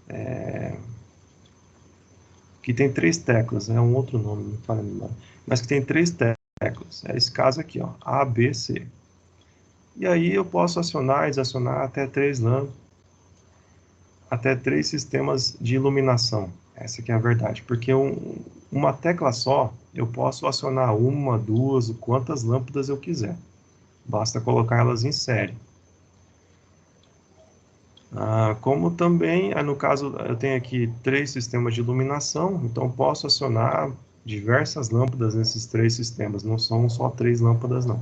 que tem 3 teclas, é um outro nome, não falo agora, mas que tem 3 teclas. É esse caso aqui, ó, A, B, C. E aí eu posso acionar e desacionar até 3 lâmpadas, até 3 sistemas de iluminação. Essa que é a verdade, porque uma tecla só, eu posso acionar uma, duas, quantas lâmpadas eu quiser. Basta colocar elas em série. Como também, no caso, eu tenho aqui 3 sistemas de iluminação, então posso acionar diversas lâmpadas nesses 3 sistemas, não são só 3 lâmpadas, não.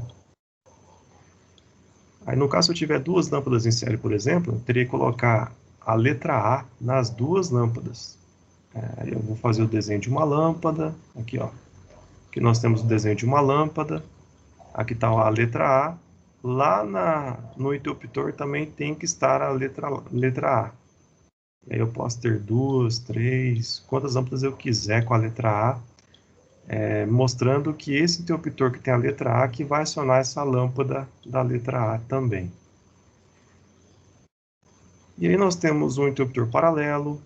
Aí, no caso, se eu tiver 2 lâmpadas em série, por exemplo, eu teria que colocar a letra A nas 2 lâmpadas. Aí eu vou fazer o desenho de uma lâmpada, aqui ó, aqui nós temos o desenho de uma lâmpada, aqui está a letra A, lá no interruptor também tem que estar a letra A. Aí eu posso ter 2, 3, quantas lâmpadas eu quiser com a letra A, mostrando que esse interruptor que tem a letra A que vai acionar essa lâmpada da letra A também. E aí nós temos um interruptor paralelo.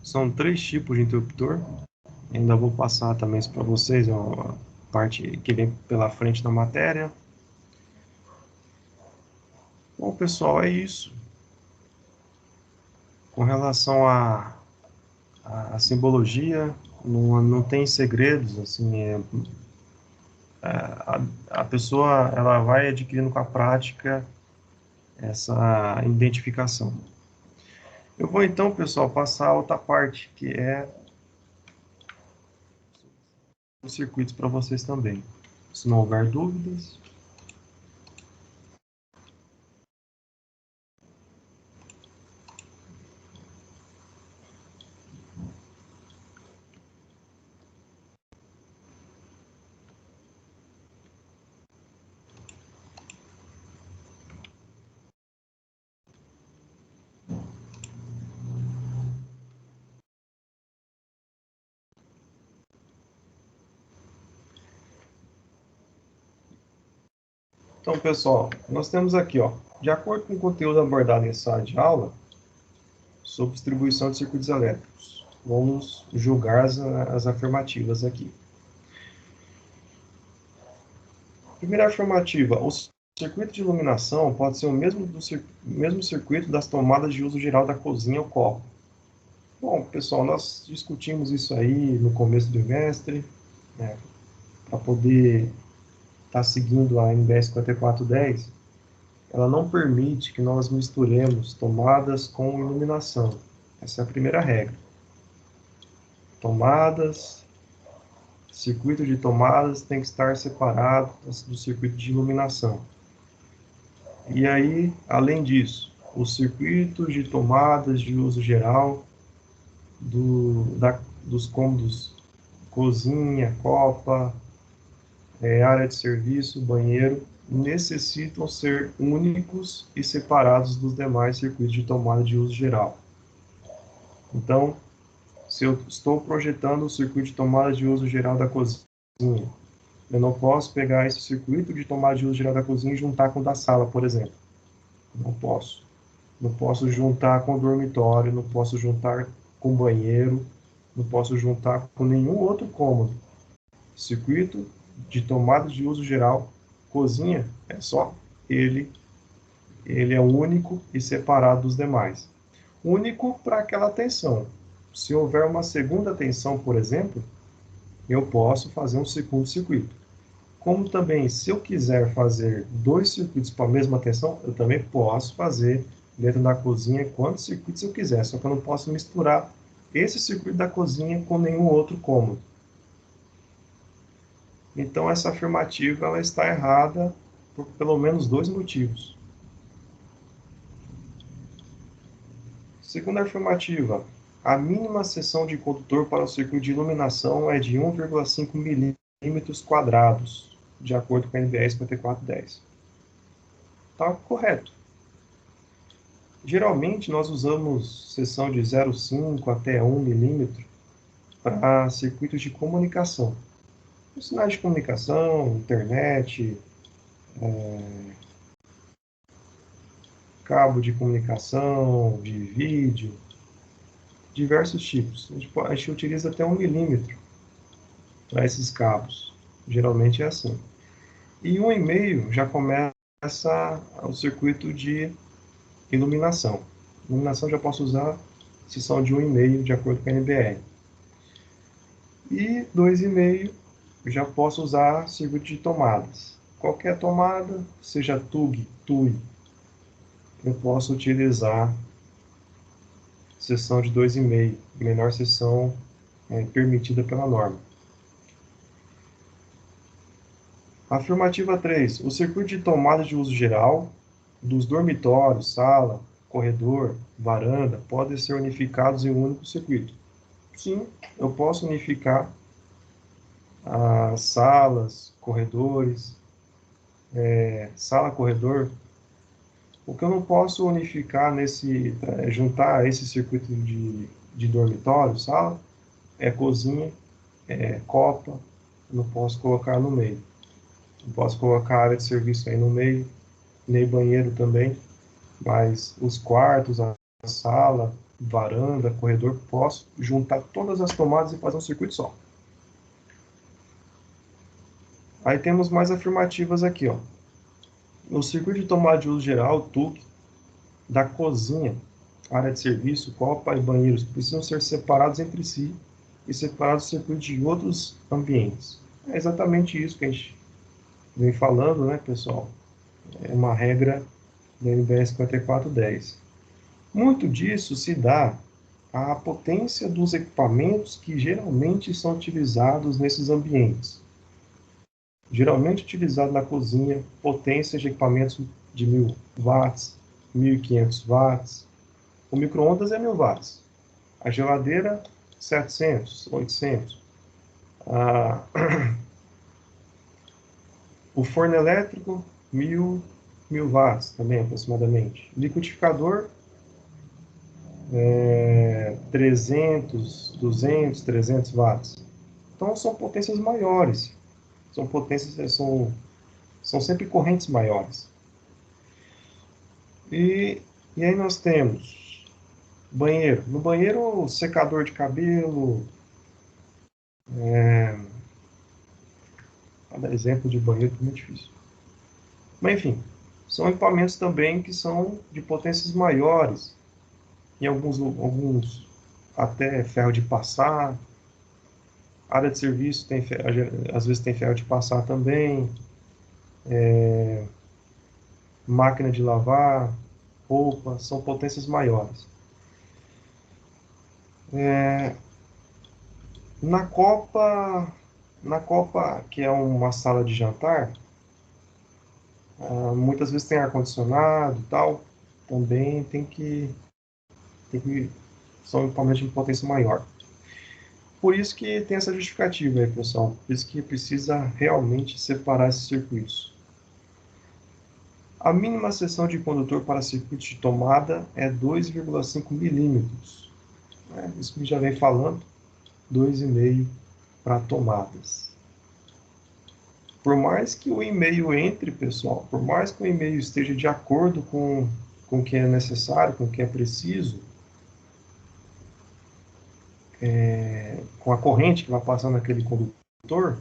São 3 tipos de interruptor. Ainda vou passar também isso para vocês, uma parte que vem pela frente da matéria. Bom, pessoal, é isso. Com relação à simbologia, não tem segredos, assim, a pessoa ela vai adquirindo com a prática essa identificação. Eu vou então, pessoal, passar a outra parte, que é os circuitos para vocês também. Se não houver dúvidas. Então, pessoal, nós temos aqui, ó, de acordo com o conteúdo abordado em sala de aula, sobre distribuição de circuitos elétricos. vamos julgar as afirmativas aqui. Primeira afirmativa, o circuito de iluminação pode ser o mesmo circuito das tomadas de uso geral da cozinha ou copa. Bom, pessoal, nós discutimos isso aí no começo do trimestre, né, para poder estar seguindo a NBS 5410, ela não permite que nós misturemos tomadas com iluminação. Essa é a primeira regra. Circuito de tomadas tem que estar separado do circuito de iluminação. E aí, além disso, os circuitos de tomadas de uso geral dos cômodos cozinha, copa, área de serviço, banheiro, necessitam ser únicos e separados dos demais circuitos de tomada de uso geral. Então, se eu estou projetando o circuito de tomada de uso geral da cozinha, eu não posso pegar esse circuito de tomada de uso geral da cozinha e juntar com o da sala, por exemplo. Não posso. Não posso juntar com o dormitório, não posso juntar com o banheiro, não posso juntar com nenhum outro cômodo. Circuito de tomada de uso geral, cozinha, é só ele é único e separado dos demais. Único para aquela tensão. Se houver uma segunda tensão, por exemplo, eu posso fazer um segundo circuito. Como também, se eu quiser fazer dois circuitos para a mesma tensão, eu também posso fazer dentro da cozinha quantos circuitos eu quiser, só que eu não posso misturar esse circuito da cozinha com nenhum outro cômodo. Então, essa afirmativa ela está errada por pelo menos dois motivos. Segunda afirmativa, a mínima seção de condutor para o circuito de iluminação é de 1,5 milímetros quadrados, de acordo com a NBR 5410. Está correto. Geralmente, nós usamos seção de 0,5 até 1 milímetro para circuitos de comunicação. Os sinais de comunicação, internet, cabo de comunicação, de vídeo, diversos tipos. A gente utiliza até 1 milímetro para esses cabos. Geralmente é assim. E 1,5 já começa o circuito de iluminação. Iluminação já posso usar seção de 1,5 de acordo com a NBR. E 2,5 já posso usar circuito de tomadas. Qualquer tomada, seja TUG, TUI, eu posso utilizar seção de 2,5, menor seção permitida pela norma. Afirmativa 3. O circuito de tomada de uso geral dos dormitórios, sala, corredor, varanda, podem ser unificados em um único circuito. Sim, eu posso unificar as salas, corredores, sala, corredor. O que eu não posso unificar juntar esse circuito de dormitório, sala, é cozinha, copa, eu não posso colocar no meio. Eu posso colocar a área de serviço aí no meio, nem banheiro também, mas os quartos, a sala, varanda, corredor, posso juntar todas as tomadas e fazer um circuito só. Aí temos mais afirmativas aqui, ó. No circuito de tomada de uso geral, TUC, da cozinha, área de serviço, copa e banheiros precisam ser separados entre si e separados do circuito de outros ambientes. É exatamente isso que a gente vem falando, né, pessoal? É uma regra da NBS 5410. Muito disso se dá à potência dos equipamentos que geralmente são utilizados nesses ambientes. Geralmente utilizado na cozinha, potência de equipamentos de 1.000 watts, 1.500 watts. O micro-ondas é 1.000 watts. A geladeira, 700, 800. O forno elétrico, 1.000 watts também, aproximadamente. Liquidificador, 300, 200, 300 watts. Então, são potências maiores. São sempre correntes maiores. E aí nós temos Banheiro. No banheiro, secador de cabelo. Vou dar exemplo de banheiro que é muito difícil. Mas, enfim, são equipamentos também que são de potências maiores. Em alguns até ferro de passar. Área de serviço tem, às vezes tem ferro de passar também. Máquina de lavar, roupa, são potências maiores. Na Copa, que é uma sala de jantar, muitas vezes tem ar-condicionado e tal, também são equipamentos de potência maior. Por isso que tem essa justificativa aí, pessoal. Por isso que precisa realmente separar esses circuitos. A mínima seção de condutor para circuitos de tomada é 2,5 milímetros. Isso que já vem falando, 2,5 para tomadas. Por mais que o e-mail entre, pessoal, por mais que o e-mail esteja de acordo com o que é necessário, com o que é preciso, com a corrente que vai passando naquele condutor,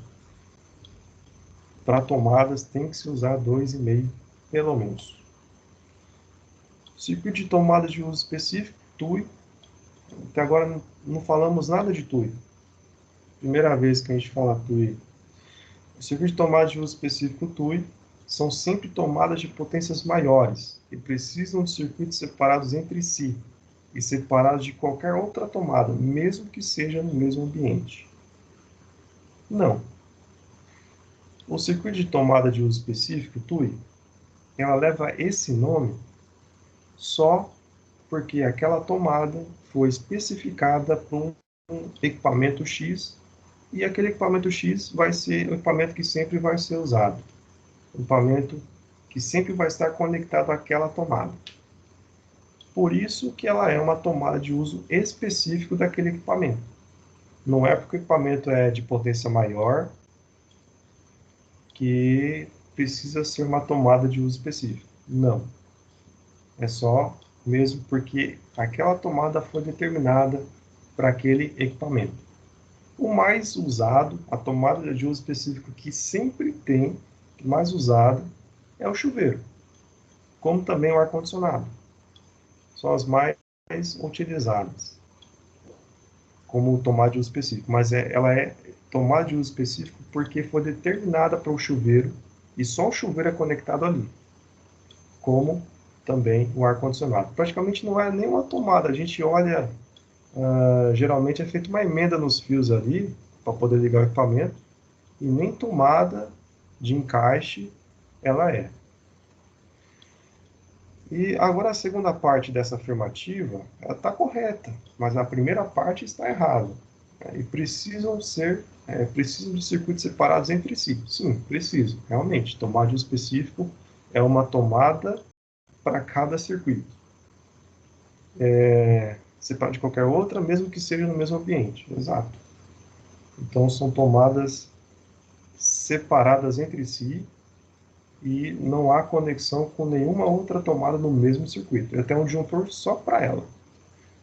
para tomadas tem que se usar 2,5 pelo menos. Circuito de tomada de uso específico, TUI. Até agora não falamos nada de TUI. Primeira vez que a gente fala TUI. O circuito de tomada de uso específico TUI são sempre tomadas de potências maiores e precisam de circuitos separados entre si e separados de qualquer outra tomada, mesmo que seja no mesmo ambiente. Não. O circuito de tomada de uso específico, TUI, ela leva esse nome só porque aquela tomada foi especificada para um equipamento X e aquele equipamento X vai ser o equipamento que sempre vai ser usado. O equipamento que sempre vai estar conectado àquela tomada. Por isso que ela é uma tomada de uso específico daquele equipamento. Não é porque o equipamento é de potência maior que precisa ser uma tomada de uso específico. Não. É só mesmo porque aquela tomada foi determinada para aquele equipamento. O mais usado, a tomada de uso específico que sempre tem, mais usada, é o chuveiro, como também o ar-condicionado. São as mais utilizadas como tomada de uso específico, mas ela é tomada de uso específico porque foi determinada para o chuveiro e só o chuveiro é conectado ali, como também o ar-condicionado. Praticamente não é nenhuma tomada, a gente olha, geralmente é feita uma emenda nos fios ali para poder ligar o equipamento e nem tomada de encaixe ela é. E agora a segunda parte dessa afirmativa, ela está correta, mas a primeira parte está errada. E precisam de circuitos separados entre si. Sim, precisam, realmente. Tomada de uso específico é uma tomada para cada circuito. Separado de qualquer outra, mesmo que seja no mesmo ambiente. Exato. Então são tomadas separadas entre si e não há conexão com nenhuma outra tomada no mesmo circuito. É até um disjuntor só para ela.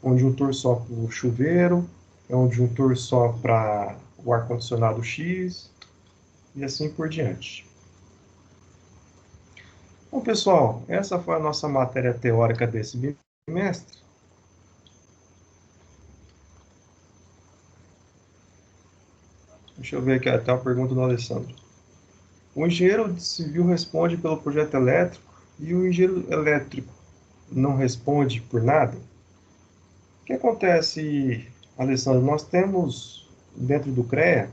Um disjuntor só para o chuveiro, é um disjuntor só para o ar-condicionado X, e assim por diante. Bom, pessoal, essa foi a nossa matéria teórica desse bimestre. Deixa eu ver aqui até uma pergunta do Alessandro. O engenheiro civil responde pelo projeto elétrico e o engenheiro elétrico não responde por nada? O que acontece, Alessandro? Nós temos dentro do CREA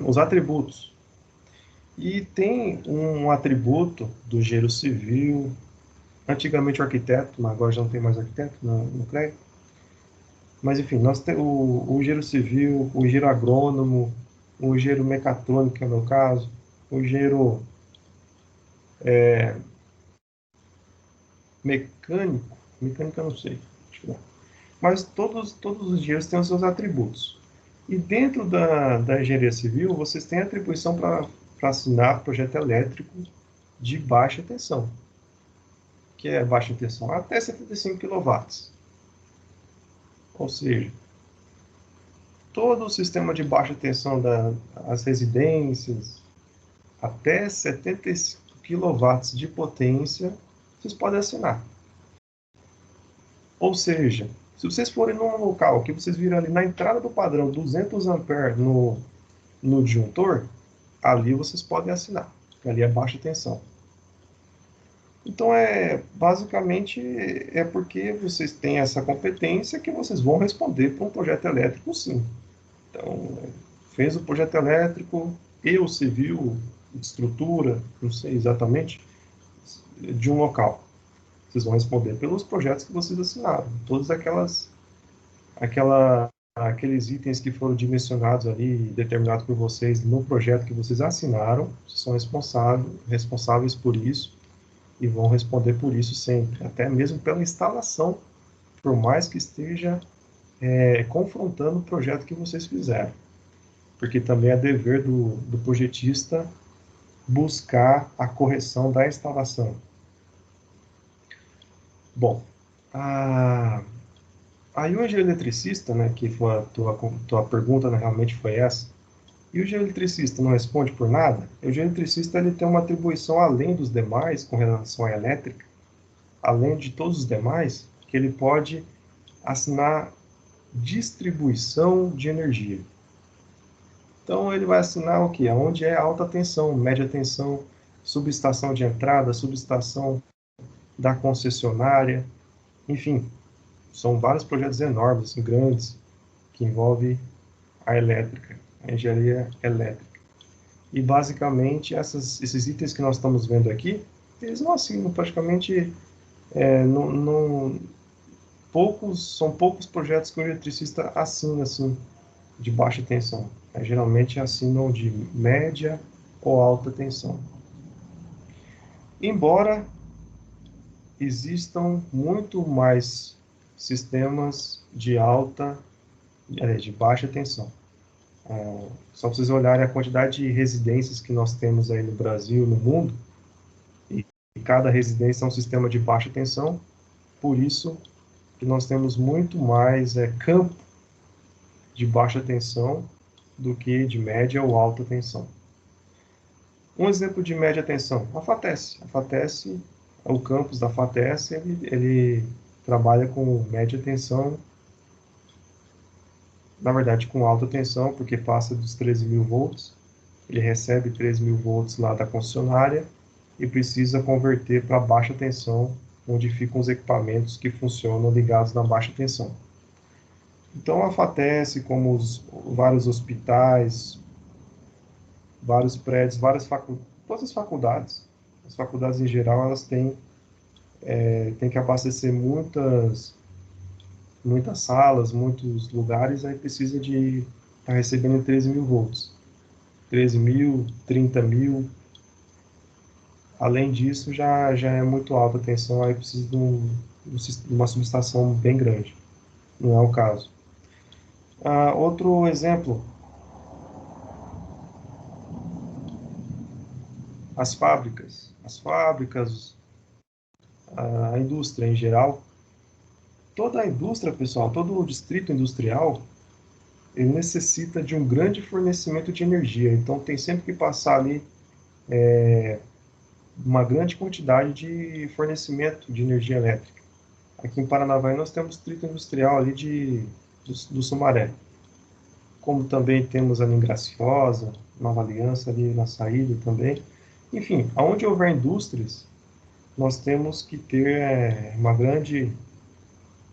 os atributos. E tem um atributo do engenheiro civil, antigamente o arquiteto, mas agora já não tem mais arquiteto no CREA. Mas enfim, nós temos o engenheiro civil, o engenheiro agrônomo, o engenheiro mecatrônico, que é o meu caso, o engenheiro mecânico eu não sei, acho que não. Mas todos os engenheiros têm os seus atributos. E dentro da engenharia civil, vocês têm atribuição para assinar projeto elétrico de baixa tensão. que é baixa tensão? Até 75 kW. Ou seja, todo o sistema de baixa tensão das residências, até 75 kW de potência, vocês podem assinar. Ou seja, se vocês forem num local que vocês viram ali na entrada do padrão 200 A no disjuntor, ali vocês podem assinar, porque ali é baixa tensão. Então, basicamente, é porque vocês têm essa competência que vocês vão responder para um projeto elétrico, sim. Então, fez o projeto elétrico e o civil, estrutura, não sei exatamente, de um local. Vocês vão responder pelos projetos que vocês assinaram. Todos aqueles itens que foram dimensionados ali, determinados por vocês no projeto que vocês assinaram, vocês são responsáveis por isso e vão responder por isso sempre, até mesmo pela instalação, por mais que esteja confrontando o projeto que vocês fizeram. Porque também é dever do projetista buscar a correção da instalação. Bom, aí o engenheiro eletricista, né, que foi a tua pergunta, né, realmente foi essa, e o engenheiro eletricista não responde por nada. O engenheiro eletricista ele tem uma atribuição além dos demais com relação à elétrica, além de todos os demais, que ele pode assinar distribuição de energia. Então ele vai assinar o que? Onde é alta tensão, média tensão, subestação de entrada, subestação da concessionária, enfim, são vários projetos enormes, assim, grandes, que envolvem a elétrica, a engenharia elétrica. E basicamente esses itens que nós estamos vendo aqui, eles não assinam praticamente, são poucos projetos que o eletricista assina assim, de baixa tensão. Geralmente assinam de média ou alta tensão. Embora existam muito mais sistemas de de baixa tensão. Só para vocês olharem a quantidade de residências que nós temos aí no Brasil, no mundo, e cada residência é um sistema de baixa tensão, por isso que nós temos muito mais campo de baixa tensão do que de média ou alta tensão. Um exemplo de média tensão, a FATES. A FATES, o campus da FATES, ele trabalha com média tensão, na verdade com alta tensão, porque passa dos 13.000 volts, ele recebe 13.000 volts lá da concessionária e precisa converter para baixa tensão, onde ficam os equipamentos que funcionam ligados na baixa tensão. Então a FATES, como vários hospitais, vários prédios, todas as faculdades em geral, elas têm que abastecer muitas salas, muitos lugares, aí precisa de estar recebendo 13.000 volts. 13.000, 30.000. Além disso, já é muito alta a tensão, aí precisa de uma subestação bem grande. Não é o caso. Outro exemplo, as fábricas, a indústria em geral. Toda a indústria, pessoal, todo o distrito industrial, ele necessita de um grande fornecimento de energia. Então, tem sempre que passar ali uma grande quantidade de fornecimento de energia elétrica. Aqui em Paranavaí, nós temos distrito industrial ali do Sumaré. Como também temos ali em Graciosa, Nova Aliança, ali na saída também. Enfim, aonde houver indústrias, nós temos que ter uma grande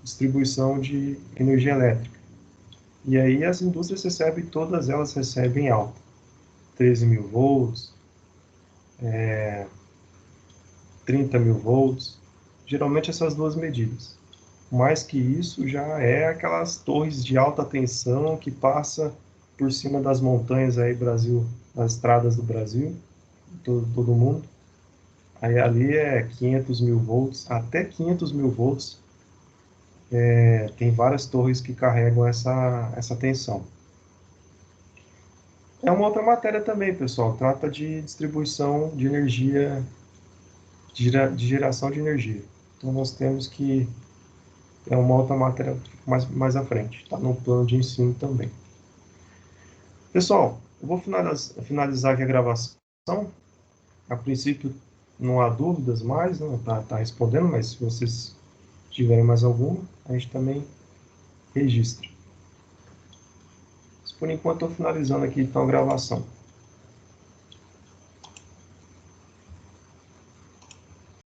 distribuição de energia elétrica. E aí as indústrias recebem, todas elas recebem alta. 13.000 volts, 30.000 volts, geralmente essas duas medidas. Mais que isso já é aquelas torres de alta tensão que passa por cima das montanhas aí Brasil, das estradas do Brasil, todo mundo. Aí ali é 500.000 volts, até 500.000 volts. Tem várias torres que carregam essa tensão. É uma outra matéria também, pessoal. Trata de distribuição de energia, de geração de energia. Então, nós temos que... É uma outra matéria mais à frente. Está no plano de ensino também. Pessoal, eu vou finalizar aqui a gravação. A princípio, não há dúvidas mais, não está respondendo, mas se vocês tiverem mais alguma, a gente também registra. Mas, por enquanto, estou finalizando aqui então a gravação.